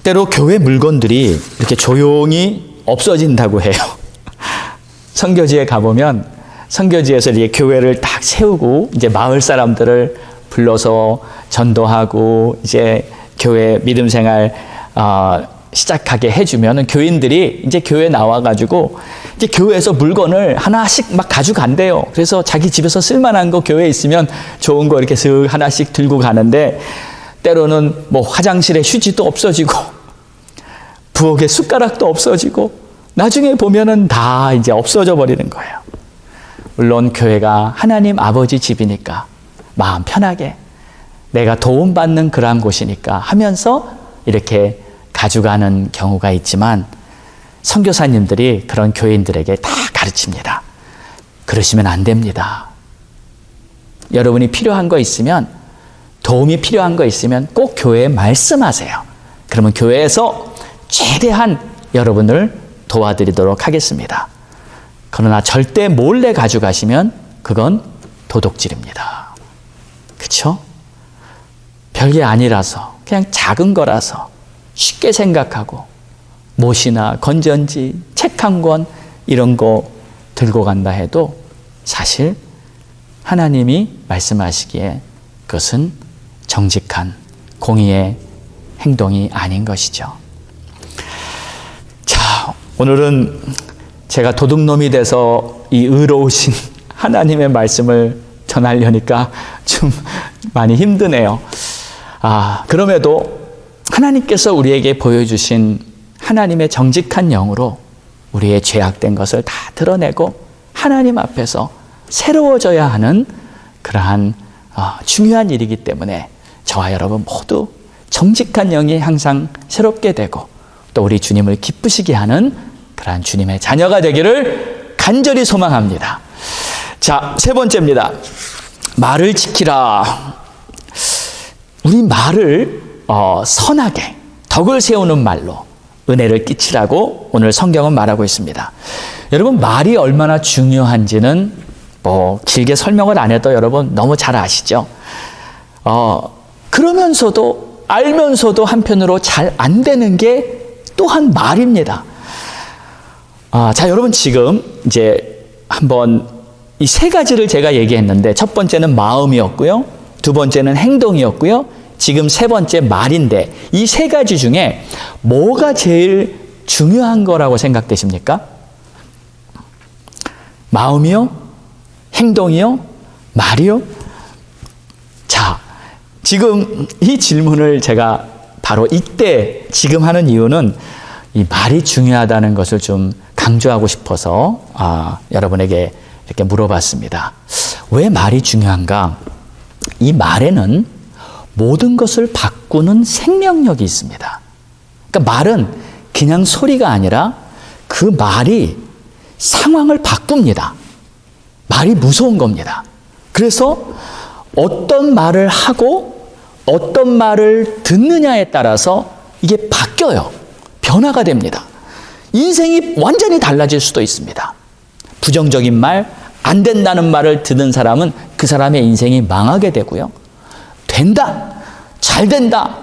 때로 교회 물건들이 이렇게 조용히 없어진다고 해요. 선교지에 가보면 선교지에서 이렇게 교회를 딱 세우고 이제 마을 사람들을 불러서 전도하고 이제 교회 믿음 생활 시작하게 해주면은 교인들이 이제 교회 나와가지고 이제 교회에서 물건을 하나씩 막 가져간대요. 그래서 자기 집에서 쓸만한 거 교회에 있으면 좋은 거 이렇게 슥 하나씩 들고 가는데 때로는 뭐 화장실에 휴지도 없어지고 부엌에 숟가락도 없어지고 나중에 보면은 다 이제 없어져 버리는 거예요. 물론 교회가 하나님 아버지 집이니까 마음 편하게 내가 도움받는 그러한 곳이니까 하면서 이렇게 가져가는 경우가 있지만 선교사님들이 그런 교인들에게 다 가르칩니다. 그러시면 안 됩니다. 여러분이 필요한 거 있으면, 도움이 필요한 거 있으면 꼭 교회에 말씀하세요. 그러면 교회에서 최대한 여러분을 도와드리도록 하겠습니다. 그러나 절대 몰래 가져가시면 그건 도둑질입니다. 그렇죠? 별게 아니라서 그냥 작은 거라서 쉽게 생각하고 못이나 건전지, 책 한 권 이런 거 들고 간다 해도 사실 하나님이 말씀하시기에 그것은 정직한 공의의 행동이 아닌 것이죠. 자, 오늘은 제가 도둑놈이 돼서 이 의로우신 하나님의 말씀을 전하려니까 좀 많이 힘드네요. 그럼에도 하나님께서 우리에게 보여주신 하나님의 정직한 영으로 우리의 죄악된 것을 다 드러내고 하나님 앞에서 새로워져야 하는 그러한 중요한 일이기 때문에 저와 여러분 모두 정직한 영이 항상 새롭게 되고 또 우리 주님을 기쁘시게 하는 그러한 주님의 자녀가 되기를 간절히 소망합니다. 자, 세 번째입니다. 말을 지키라. 우리 말을 선하게 덕을 세우는 말로 은혜를 끼치라고 오늘 성경은 말하고 있습니다. 여러분, 말이 얼마나 중요한지는 뭐 길게 설명을 안 해도 여러분 너무 잘 아시죠? 그러면서도 알면서도 한편으로 잘 안 되는 게 또한 말입니다. 자, 여러분 지금 이제 한번 이 세 가지를 제가 얘기했는데 첫 번째는 마음이었고요. 두 번째는 행동이었고요. 지금 세 번째 말인데 이 세 가지 중에 뭐가 제일 중요한 거라고 생각되십니까? 마음이요? 행동이요? 말이요? 자, 지금 이 질문을 제가 바로 이때 지금 하는 이유는 이 말이 중요하다는 것을 좀 강조하고 싶어서 여러분에게 이렇게 물어봤습니다. 왜 말이 중요한가? 이 말에는 모든 것을 바꾸는 생명력이 있습니다. 그러니까 말은 그냥 소리가 아니라 그 말이 상황을 바꿉니다. 말이 무서운 겁니다. 그래서 어떤 말을 하고 어떤 말을 듣느냐에 따라서 이게 바뀌어요. 변화가 됩니다. 인생이 완전히 달라질 수도 있습니다. 부정적인 말, 안 된다는 말을 듣는 사람은 그 사람의 인생이 망하게 되고요. 된다, 잘 된다,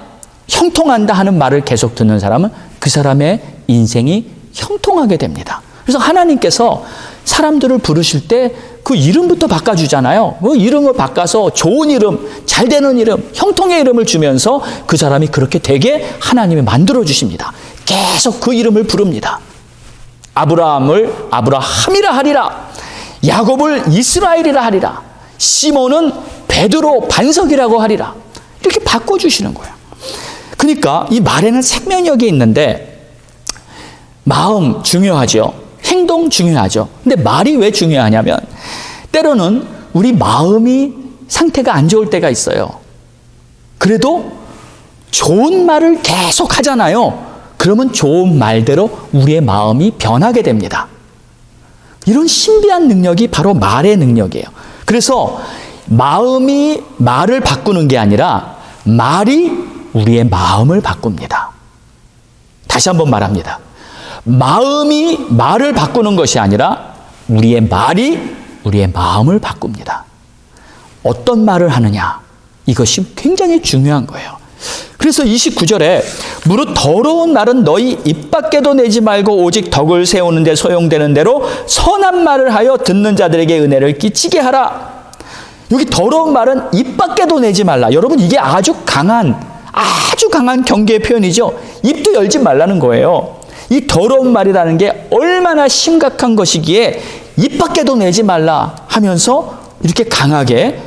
형통한다 하는 말을 계속 듣는 사람은 그 사람의 인생이 형통하게 됩니다. 그래서 하나님께서 사람들을 부르실 때 그 이름부터 바꿔주잖아요. 그 이름을 바꿔서 좋은 이름, 잘 되는 이름, 형통의 이름을 주면서 그 사람이 그렇게 되게 하나님이 만들어주십니다. 계속 그 이름을 부릅니다. 아브라함을 아브라함이라 하리라. 야곱을 이스라엘이라 하리라. 시몬은 베드로 반석이라고 하리라. 이렇게 바꿔주시는 거예요. 그러니까 이 말에는 생명력이 있는데 마음 중요하죠. 행동 중요하죠. 근데 말이 왜 중요하냐면 때로는 우리 마음이 상태가 안 좋을 때가 있어요. 그래도 좋은 말을 계속 하잖아요. 그러면 좋은 말대로 우리의 마음이 변하게 됩니다. 이런 신비한 능력이 바로 말의 능력이에요. 그래서 마음이 말을 바꾸는 게 아니라 말이 우리의 마음을 바꿉니다. 다시 한번 말합니다. 마음이 말을 바꾸는 것이 아니라 우리의 말이 우리의 마음을 바꿉니다. 어떤 말을 하느냐, 이것이 굉장히 중요한 거예요. 그래서 29절에 무릇 더러운 말은 너희 입 밖에도 내지 말고 오직 덕을 세우는 데 소용되는 대로 선한 말을 하여 듣는 자들에게 은혜를 끼치게 하라. 여기 더러운 말은 입 밖에도 내지 말라. 여러분, 이게 아주 강한 경계의 표현이죠. 입도 열지 말라는 거예요. 이 더러운 말이라는 게 얼마나 심각한 것이기에 입 밖에도 내지 말라 하면서 이렇게 강하게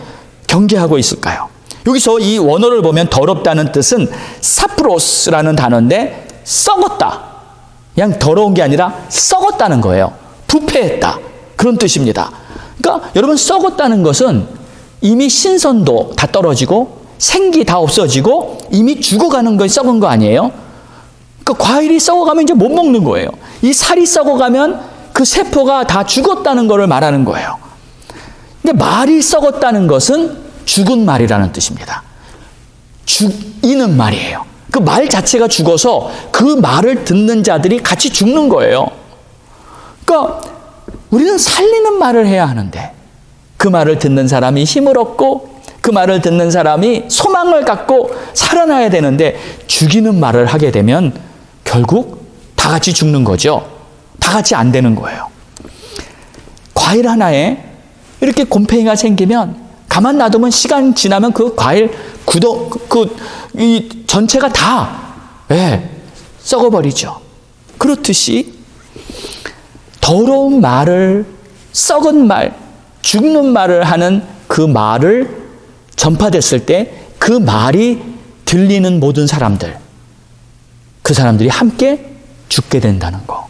경계하고 있을까요? 여기서 이 원어를 보면 더럽다는 뜻은 사프로스라는 단어인데 썩었다. 그냥 더러운 게 아니라 썩었다는 거예요. 부패했다. 그런 뜻입니다. 그러니까 여러분, 썩었다는 것은 이미 신선도 다 떨어지고 생기 다 없어지고 이미 죽어가는 건 썩은 거 아니에요? 그러니까 과일이 썩어가면 이제 못 먹는 거예요. 이 살이 썩어가면 그 세포가 다 죽었다는 것을 말하는 거예요. 근데 말이 썩었다는 것은 죽은 말이라는 뜻입니다. 죽이는 말이에요. 그 말 자체가 죽어서 그 말을 듣는 자들이 같이 죽는 거예요. 그러니까 우리는 살리는 말을 해야 하는데 그 말을 듣는 사람이 힘을 얻고 그 말을 듣는 사람이 소망을 갖고 살아나야 되는데 죽이는 말을 하게 되면 결국 다 같이 죽는 거죠. 다 같이 안 되는 거예요. 과일 하나에 이렇게 곰팡이가 생기면 가만 놔두면 시간 지나면 그 과일 이 전체가 다 썩어버리죠. 그렇듯이 더러운 말을, 썩은 말, 죽는 말을 하는 그 말을 전파됐을 때 그 말이 들리는 모든 사람들, 그 사람들이 함께 죽게 된다는 거.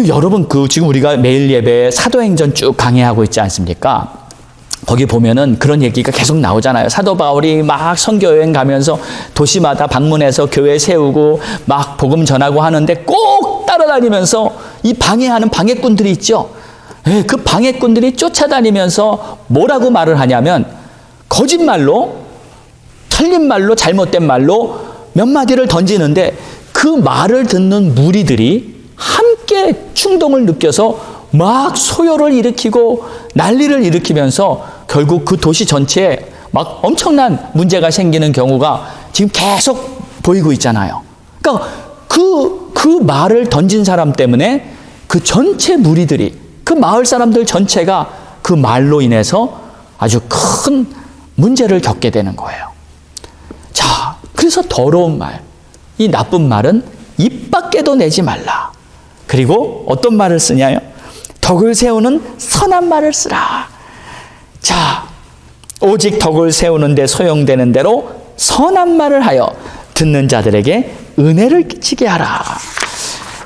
여러분, 지금 우리가 매일 예배에 사도행전 쭉 강해하고 있지 않습니까? 거기 보면은 그런 얘기가 계속 나오잖아요. 사도 바울이 막 선교여행 가면서 도시마다 방문해서 교회 세우고 막 복음 전하고 하는데 꼭 따라다니면서 이 방해하는 방해꾼들이 있죠. 그 방해꾼들이 쫓아다니면서 뭐라고 말을 하냐면 거짓말로, 틀린 말로, 잘못된 말로 몇 마디를 던지는데 그 말을 듣는 무리들이 함께 충동을 느껴서 막 소요를 일으키고 난리를 일으키면서 결국 그 도시 전체에 막 엄청난 문제가 생기는 경우가 지금 계속 보이고 있잖아요. 그러니까 그 말을 던진 사람 때문에 그 전체 무리들이, 그 마을 사람들 전체가 그 말로 인해서 아주 큰 문제를 겪게 되는 거예요. 자, 그래서 더러운 말, 이 나쁜 말은 입 밖에도 내지 말라. 그리고 어떤 말을 쓰냐요? 덕을 세우는 선한 말을 쓰라. 자, 오직 덕을 세우는 데 소용되는 대로 선한 말을 하여 듣는 자들에게 은혜를 끼치게 하라.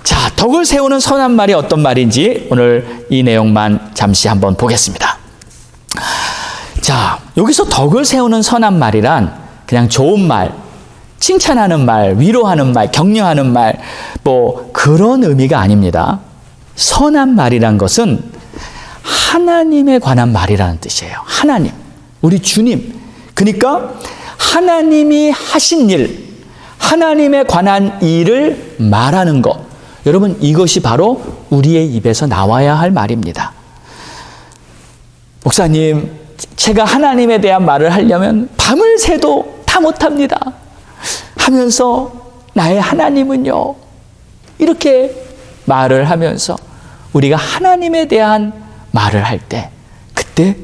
자, 덕을 세우는 선한 말이 어떤 말인지 오늘 이 내용만 잠시 한번 보겠습니다. 자, 여기서 덕을 세우는 선한 말이란 그냥 좋은 말, 칭찬하는 말, 위로하는 말, 격려하는 말, 뭐 그런 의미가 아닙니다. 선한 말이란 것은 하나님에 관한 말이라는 뜻이에요. 하나님, 우리 주님. 그러니까 하나님이 하신 일, 하나님에 관한 일을 말하는 것. 여러분, 이것이 바로 우리의 입에서 나와야 할 말입니다. 목사님, 제가 하나님에 대한 말을 하려면 밤을 새도 다 못합니다 하면서 나의 하나님은요, 이렇게 말을 하면서 우리가 하나님에 대한 말을 할 때, 그때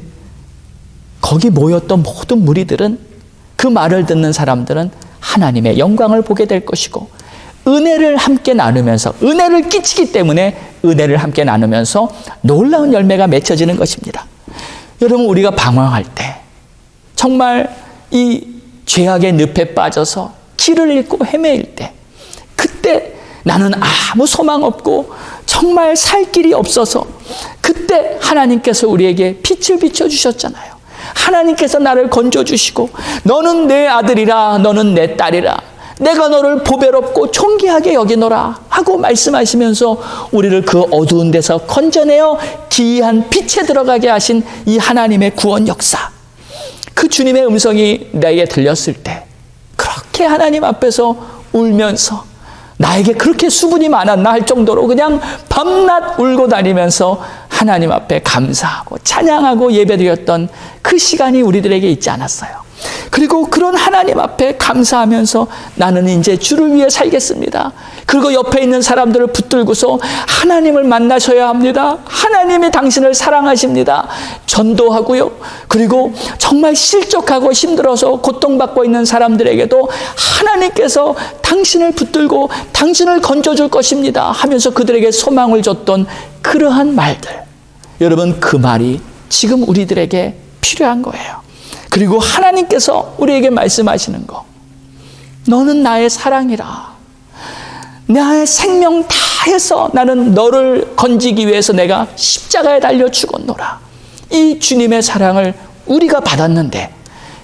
거기 모였던 모든 무리들은, 그 말을 듣는 사람들은 하나님의 영광을 보게 될 것이고 은혜를 함께 나누면서, 은혜를 끼치기 때문에 은혜를 함께 나누면서 놀라운 열매가 맺혀지는 것입니다. 여러분, 우리가 방황할 때, 정말 이 죄악의 늪에 빠져서 길을 잃고 헤매일 때, 그때 나는 아무 소망 없고 정말 살 길이 없어서 그때 하나님께서 우리에게 빛을 비춰주셨잖아요. 하나님께서 나를 건져주시고 너는 내 아들이라, 너는 내 딸이라, 내가 너를 보배롭고 존귀하게 여기노라 하고 말씀하시면서 우리를 그 어두운 데서 건져내어 기이한 빛에 들어가게 하신 이 하나님의 구원 역사, 그 주님의 음성이 나에게 들렸을 때 그렇게 하나님 앞에서 울면서 나에게 그렇게 수분이 많았나 할 정도로 그냥 밤낮 울고 다니면서 하나님 앞에 감사하고 찬양하고 예배드렸던 그 시간이 우리들에게 있지 않았어요. 그리고 그런 하나님 앞에 감사하면서 나는 이제 주를 위해 살겠습니다. 그리고 옆에 있는 사람들을 붙들고서 하나님을 만나셔야 합니다. 하나님이 당신을 사랑하십니다. 전도하고요. 그리고 정말 실족하고 힘들어서 고통받고 있는 사람들에게도 하나님께서 당신을 붙들고 당신을 건져줄 것입니다 하면서 그들에게 소망을 줬던 그러한 말들. 여러분, 그 말이 지금 우리들에게 필요한 거예요. 그리고 하나님께서 우리에게 말씀하시는 거, 너는 나의 사랑이라. 나의 생명 다해서 나는 너를 건지기 위해서 내가 십자가에 달려 죽었노라. 이 주님의 사랑을 우리가 받았는데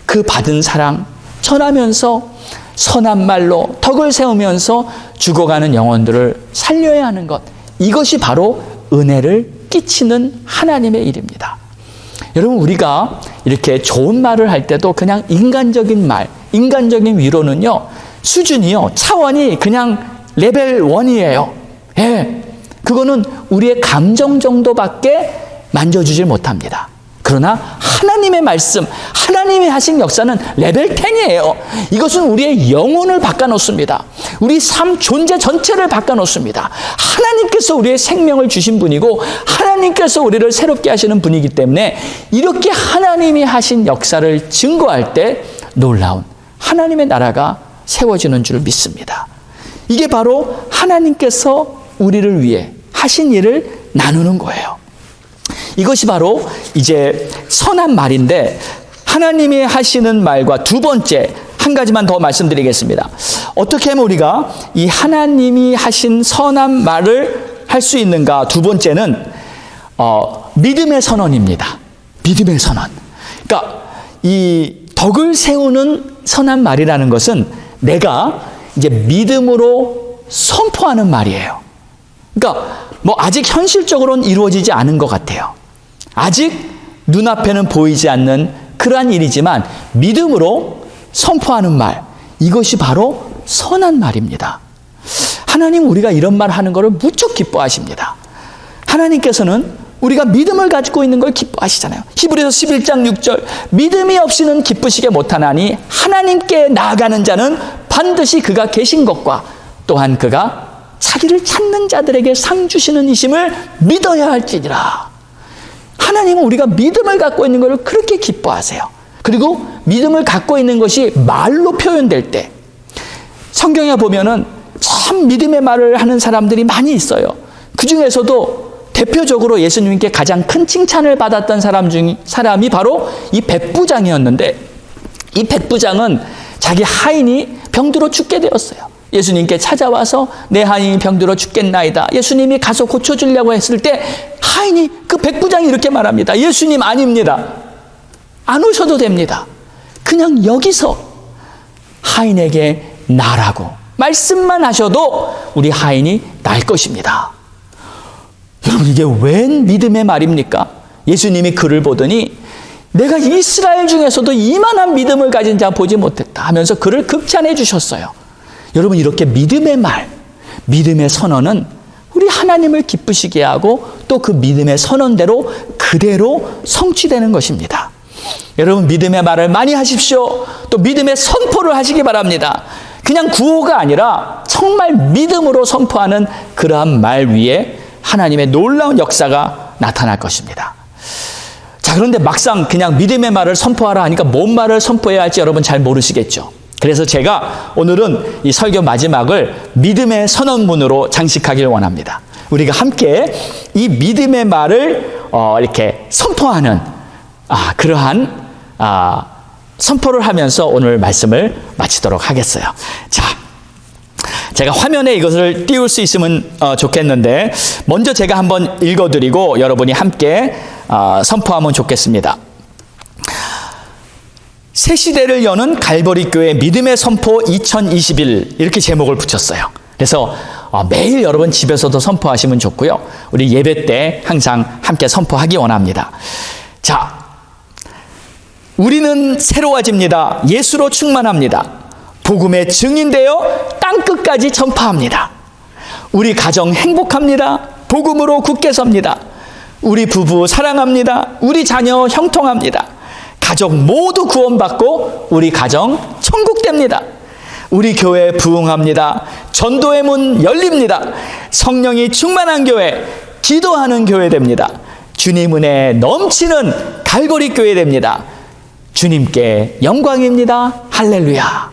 그 받은 사랑 전하면서 선한 말로 덕을 세우면서 죽어가는 영혼들을 살려야 하는 것, 이것이 바로 은혜를 끼치는 하나님의 일입니다. 여러분, 우리가 이렇게 좋은 말을 할 때도 그냥 인간적인 말, 인간적인 위로는요, 수준이요, 차원이 그냥 레벨 1이에요. 예, 그거는 우리의 감정 정도밖에 만져주질 못합니다. 그러나 하나님의 말씀, 하나님이 하신 역사는 레벨 10이에요. 이것은 우리의 영혼을 바꿔놓습니다. 우리 삶 존재 전체를 바꿔놓습니다. 하나님께서 우리의 생명을 주신 분이고 하나님께서 우리를 새롭게 하시는 분이기 때문에 이렇게 하나님이 하신 역사를 증거할 때 놀라운 하나님의 나라가 세워지는 줄 믿습니다. 이게 바로 하나님께서 우리를 위해 하신 일을 나누는 거예요. 이것이 바로 이제 선한 말인데, 하나님이 하시는 말과 두 번째 한 가지만 더 말씀드리겠습니다. 어떻게 하면 우리가 이 하나님이 하신 선한 말을 할 수 있는가? 두 번째는 믿음의 선언입니다. 믿음의 선언. 그러니까 이 덕을 세우는 선한 말이라는 것은 내가 이제 믿음으로 선포하는 말이에요. 그러니까 뭐 아직 현실적으로는 이루어지지 않은 것 같아요. 아직 눈앞에는 보이지 않는 그러한 일이지만 믿음으로 선포하는 말, 이것이 바로 선한 말입니다. 하나님, 우리가 이런 말 하는 것을 무척 기뻐하십니다. 하나님께서는 우리가 믿음을 가지고 있는 걸 기뻐하시잖아요. 히브리서 11장 6절, 믿음이 없이는 기쁘시게 못하나니 하나님께 나아가는 자는 반드시 그가 계신 것과 또한 그가 자기를 찾는 자들에게 상 주시는 이심을 믿어야 할지니라. 하나님은 우리가 믿음을 갖고 있는 것을 그렇게 기뻐하세요. 그리고 믿음을 갖고 있는 것이 말로 표현될 때, 성경에 보면은 참 믿음의 말을 하는 사람들이 많이 있어요. 그 중에서도 대표적으로 예수님께 가장 큰 칭찬을 받았던 사람이 바로 이 백부장이었는데, 이 백부장은 자기 하인이 병들어 죽게 되었어요. 예수님께 찾아와서 내 하인이 병들어 죽겠나이다. 예수님이 가서 고쳐주려고 했을 때 하인이, 그 백부장이 이렇게 말합니다. 예수님, 아닙니다. 안 오셔도 됩니다. 그냥 여기서 하인에게 나라고 말씀만 하셔도 우리 하인이 날 것입니다. 여러분, 이게 웬 믿음의 말입니까? 예수님이 그를 보더니 내가 이스라엘 중에서도 이만한 믿음을 가진 자 보지 못했다 하면서 그를 극찬해 주셨어요. 여러분, 이렇게 믿음의 말, 믿음의 선언은 우리 하나님을 기쁘시게 하고 또 그 믿음의 선언대로 그대로 성취되는 것입니다. 여러분, 믿음의 말을 많이 하십시오. 또 믿음의 선포를 하시기 바랍니다. 그냥 구호가 아니라 정말 믿음으로 선포하는 그러한 말 위에 하나님의 놀라운 역사가 나타날 것입니다. 자, 그런데 막상 그냥 믿음의 말을 선포하라 하니까 뭔 말을 선포해야 할지 여러분 잘 모르시겠죠. 그래서 제가 오늘은 이 설교 마지막을 믿음의 선언문으로 장식하길 원합니다. 우리가 함께 이 믿음의 말을 이렇게 선포하는 그러한 선포를 하면서 오늘 말씀을 마치도록 하겠어요. 자, 제가 화면에 이것을 띄울 수 있으면 좋겠는데 먼저 제가 한번 읽어드리고 여러분이 함께 선포하면 좋겠습니다. 새 시대를 여는 갈보리 교회 믿음의 선포 2021, 이렇게 제목을 붙였어요. 그래서 매일 여러분 집에서도 선포하시면 좋고요. 우리 예배 때 항상 함께 선포하기 원합니다. 자, 우리는 새로워집니다. 예수로 충만합니다. 복음의 증인되어 땅끝까지 전파합니다. 우리 가정 행복합니다. 복음으로 굳게 섭니다. 우리 부부 사랑합니다. 우리 자녀 형통합니다. 가족 모두 구원받고 우리 가정 천국됩니다. 우리 교회 부흥합니다. 전도의 문 열립니다. 성령이 충만한 교회, 기도하는 교회 됩니다. 주님 은혜 넘치는 갈보리 교회 됩니다. 주님께 영광입니다. 할렐루야.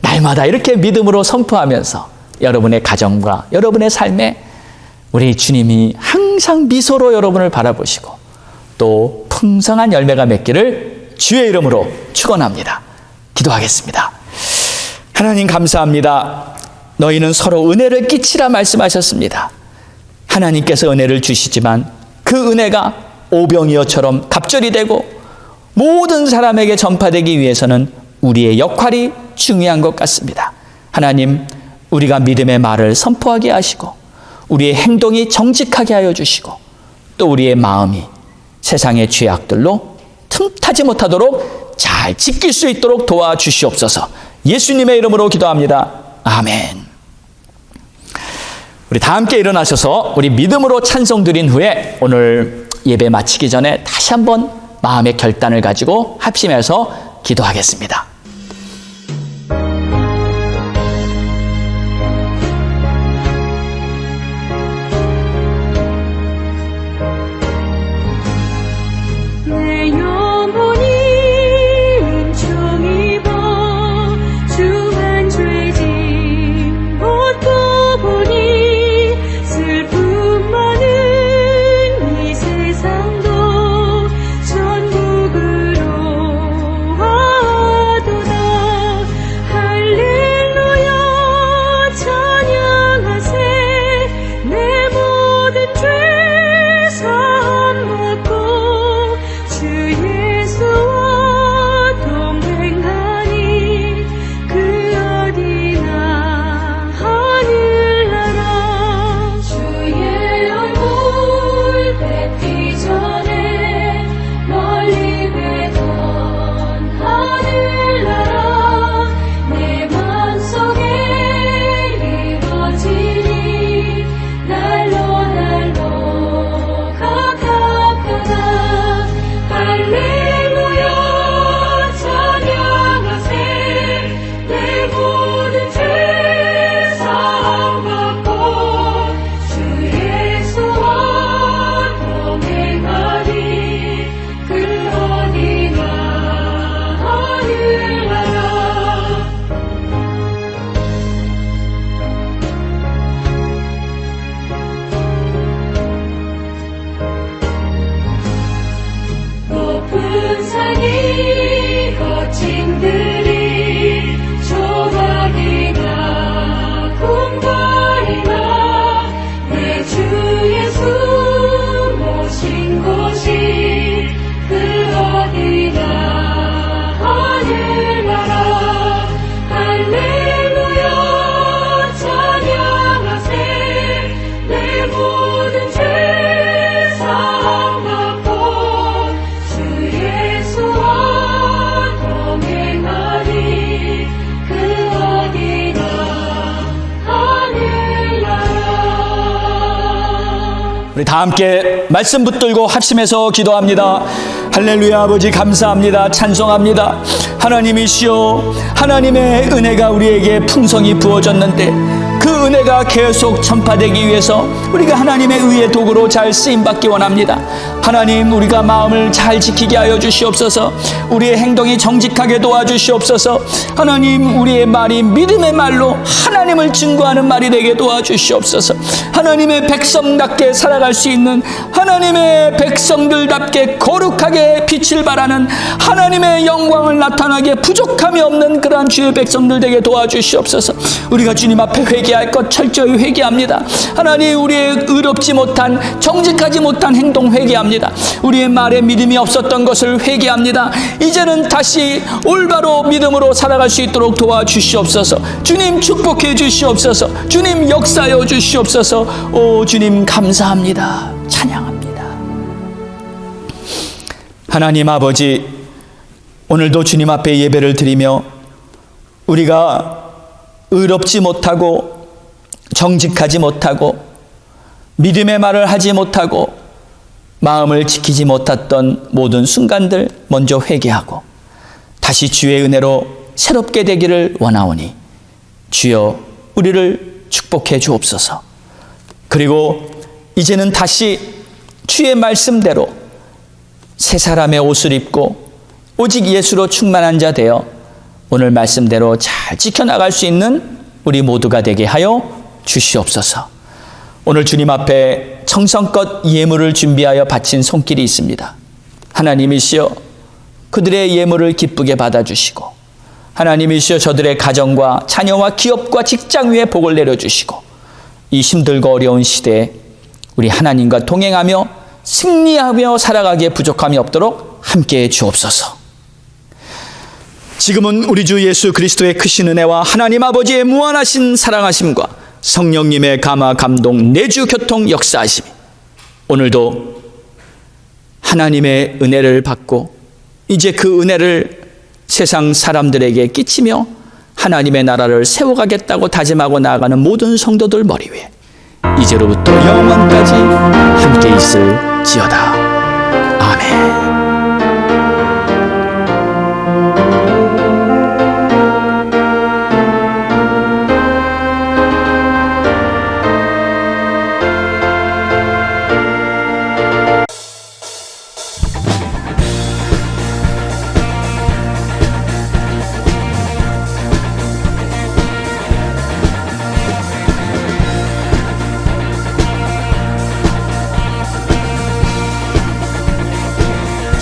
날마다 이렇게 믿음으로 선포하면서 여러분의 가정과 여러분의 삶에 우리 주님이 항상 미소로 여러분을 바라보시고 또 풍성한 열매가 맺기를 주의 이름으로 축원합니다. 기도하겠습니다. 하나님 감사합니다. 너희는 서로 은혜를 끼치라 말씀하셨습니다. 하나님께서 은혜를 주시지만 그 은혜가 오병이어처럼 갑절이 되고 모든 사람에게 전파되기 위해서는 우리의 역할이 중요한 것 같습니다. 하나님, 우리가 믿음의 말을 선포하게 하시고 우리의 행동이 정직하게 하여 주시고 또 우리의 마음이 세상의 죄악들로 틈타지 못하도록 잘 지킬 수 있도록 도와주시옵소서. 예수님의 이름으로 기도합니다. 아멘. 우리 다 함께 일어나셔서 우리 믿음으로 찬송 드린 후에 오늘 예배 마치기 전에 다시 한번 마음의 결단을 가지고 합심해서 기도하겠습니다. 내 영혼이 은총 입어 주한 죄짐 벗고 보니 슬픔 많은 이 세상도 천국으로 와도다. 할렐루야 찬양하세. 내 모든 죄 사함 받고 주 예수와 동행하니 그 어디나 하늘나라. 주의 얼굴 뵙기 전에 멀리 뵈던 하늘나라 내 맘속에 이루어지니 날로 날로 가깝구나. 할렐루야 찬양하세. 내 모든 죄 사함 받고 주 예수와 동행하니 그 어디나 하늘나라. 높은 산이 거친 들이 조각이나 궁궐이나 내 주 예수 모신 곳이 그 어디나 하늘나라. 할렐루야 찬양하세. 내 모든 죄 사함 받고 주 예수와 동행하니 그 어디나 하늘나라. 우리 다 함께 말씀 붙들고 합심해서 기도합니다. 할렐루야. 아버지 감사합니다. 찬송합니다. 하나님이시여, 하나님의 은혜가 우리에게 풍성히 부어졌는데 그 은혜가 계속 전파되기 위해서 우리가 하나님의 의의 도구로 잘 쓰임받기 원합니다. 하나님, 우리가 마음을 잘 지키게 하여 주시옵소서. 우리의 행동이 정직하게 도와주시옵소서. 하나님, 우리의 말이 믿음의 말로 하나님을 증거하는 말이 되게 도와주시옵소서. 하나님의 백성답게 살아갈 수 있는, 하나님의 백성들답게 거룩하게 빛을 발하는, 하나님의 영광을 나타나게 부족함이 없는 그러한 주의 백성들 되게 도와주시옵소서. 우리가 주님 앞에 회개할 것 철저히 회개합니다. 하나님, 우리의 의롭지 못한, 정직하지 못한 행동 회개합니다. 우리의 말에 믿음이 없었던 것을 회개합니다. 이제는 다시 올바로 믿음으로 살아갈 수 있도록 도와주시옵소서. 주님 축복해 주시옵소서. 주님 역사하여 주시옵소서. 오 주님 감사합니다. 찬양합니다. 하나님 아버지, 오늘도 주님 앞에 예배를 드리며 우리가 의롭지 못하고 정직하지 못하고 믿음의 말을 하지 못하고 마음을 지키지 못했던 모든 순간들 먼저 회개하고 다시 주의 은혜로 새롭게 되기를 원하오니 주여 우리를 축복해 주옵소서. 그리고 이제는 다시 주의 말씀대로 새 사람의 옷을 입고 오직 예수로 충만한 자 되어 오늘 말씀대로 잘 지켜나갈 수 있는 우리 모두가 되게 하여 주시옵소서. 오늘 주님 앞에 정성껏 예물을 준비하여 바친 손길이 있습니다. 하나님이시여 그들의 예물을 기쁘게 받아주시고, 하나님이시여 저들의 가정과 자녀와 기업과 직장 위에 복을 내려주시고, 이 힘들고 어려운 시대에 우리 하나님과 동행하며 승리하며 살아가기에 부족함이 없도록 함께해 주옵소서. 지금은 우리 주 예수 그리스도의 크신 은혜와 하나님 아버지의 무한하신 사랑하심과 성령님의 감화 감동 내주 교통 역사하심이 오늘도 하나님의 은혜를 받고 이제 그 은혜를 세상 사람들에게 끼치며 하나님의 나라를 세워가겠다고 다짐하고 나아가는 모든 성도들 머리 위에 이제로부터 영원까지 함께 있을지어다. 아멘.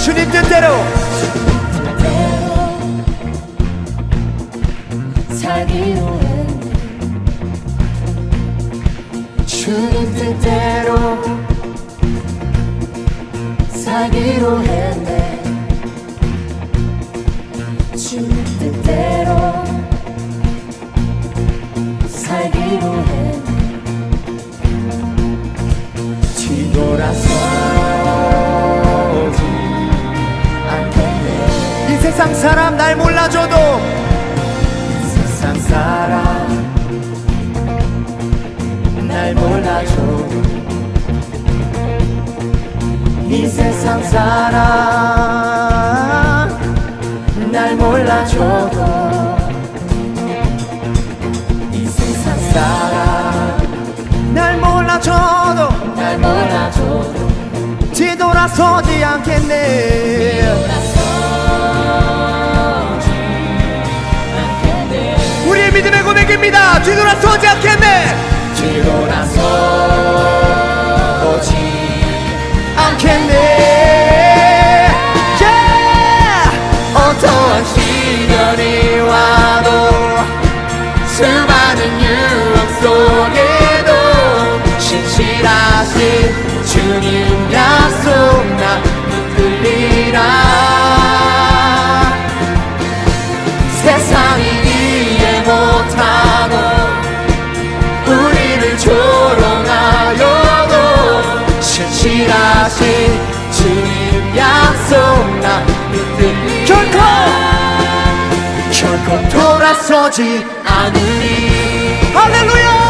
주님 뜻대로 살기로 했네. 주님 뜻대로 살기로 했네. 주님 뜻대로 살기로 했네. 뒤돌아서지 않겠네. 이 세상 사람 날 몰라줘도 이 세상 사람 날 몰라줘도 이 세상 사람 날 몰라줘도 이 세상 사람 날 몰라줘도 날 몰라줘도 뒤돌아서지 않겠네. 우리의 믿음의 고백입니다. 뒤돌아서지 않겠네. 뒤돌아서지 않겠네. 어떠한 시련이 와도 수많은 유혹 속에도 신실하신 주님 약속 나 붙들리라. 세상이 이해 못하고 우리를 조롱하여도 신실하신 주님 약속 나 붙들리라. 결코 돌아서지 않으리. 할렐루야.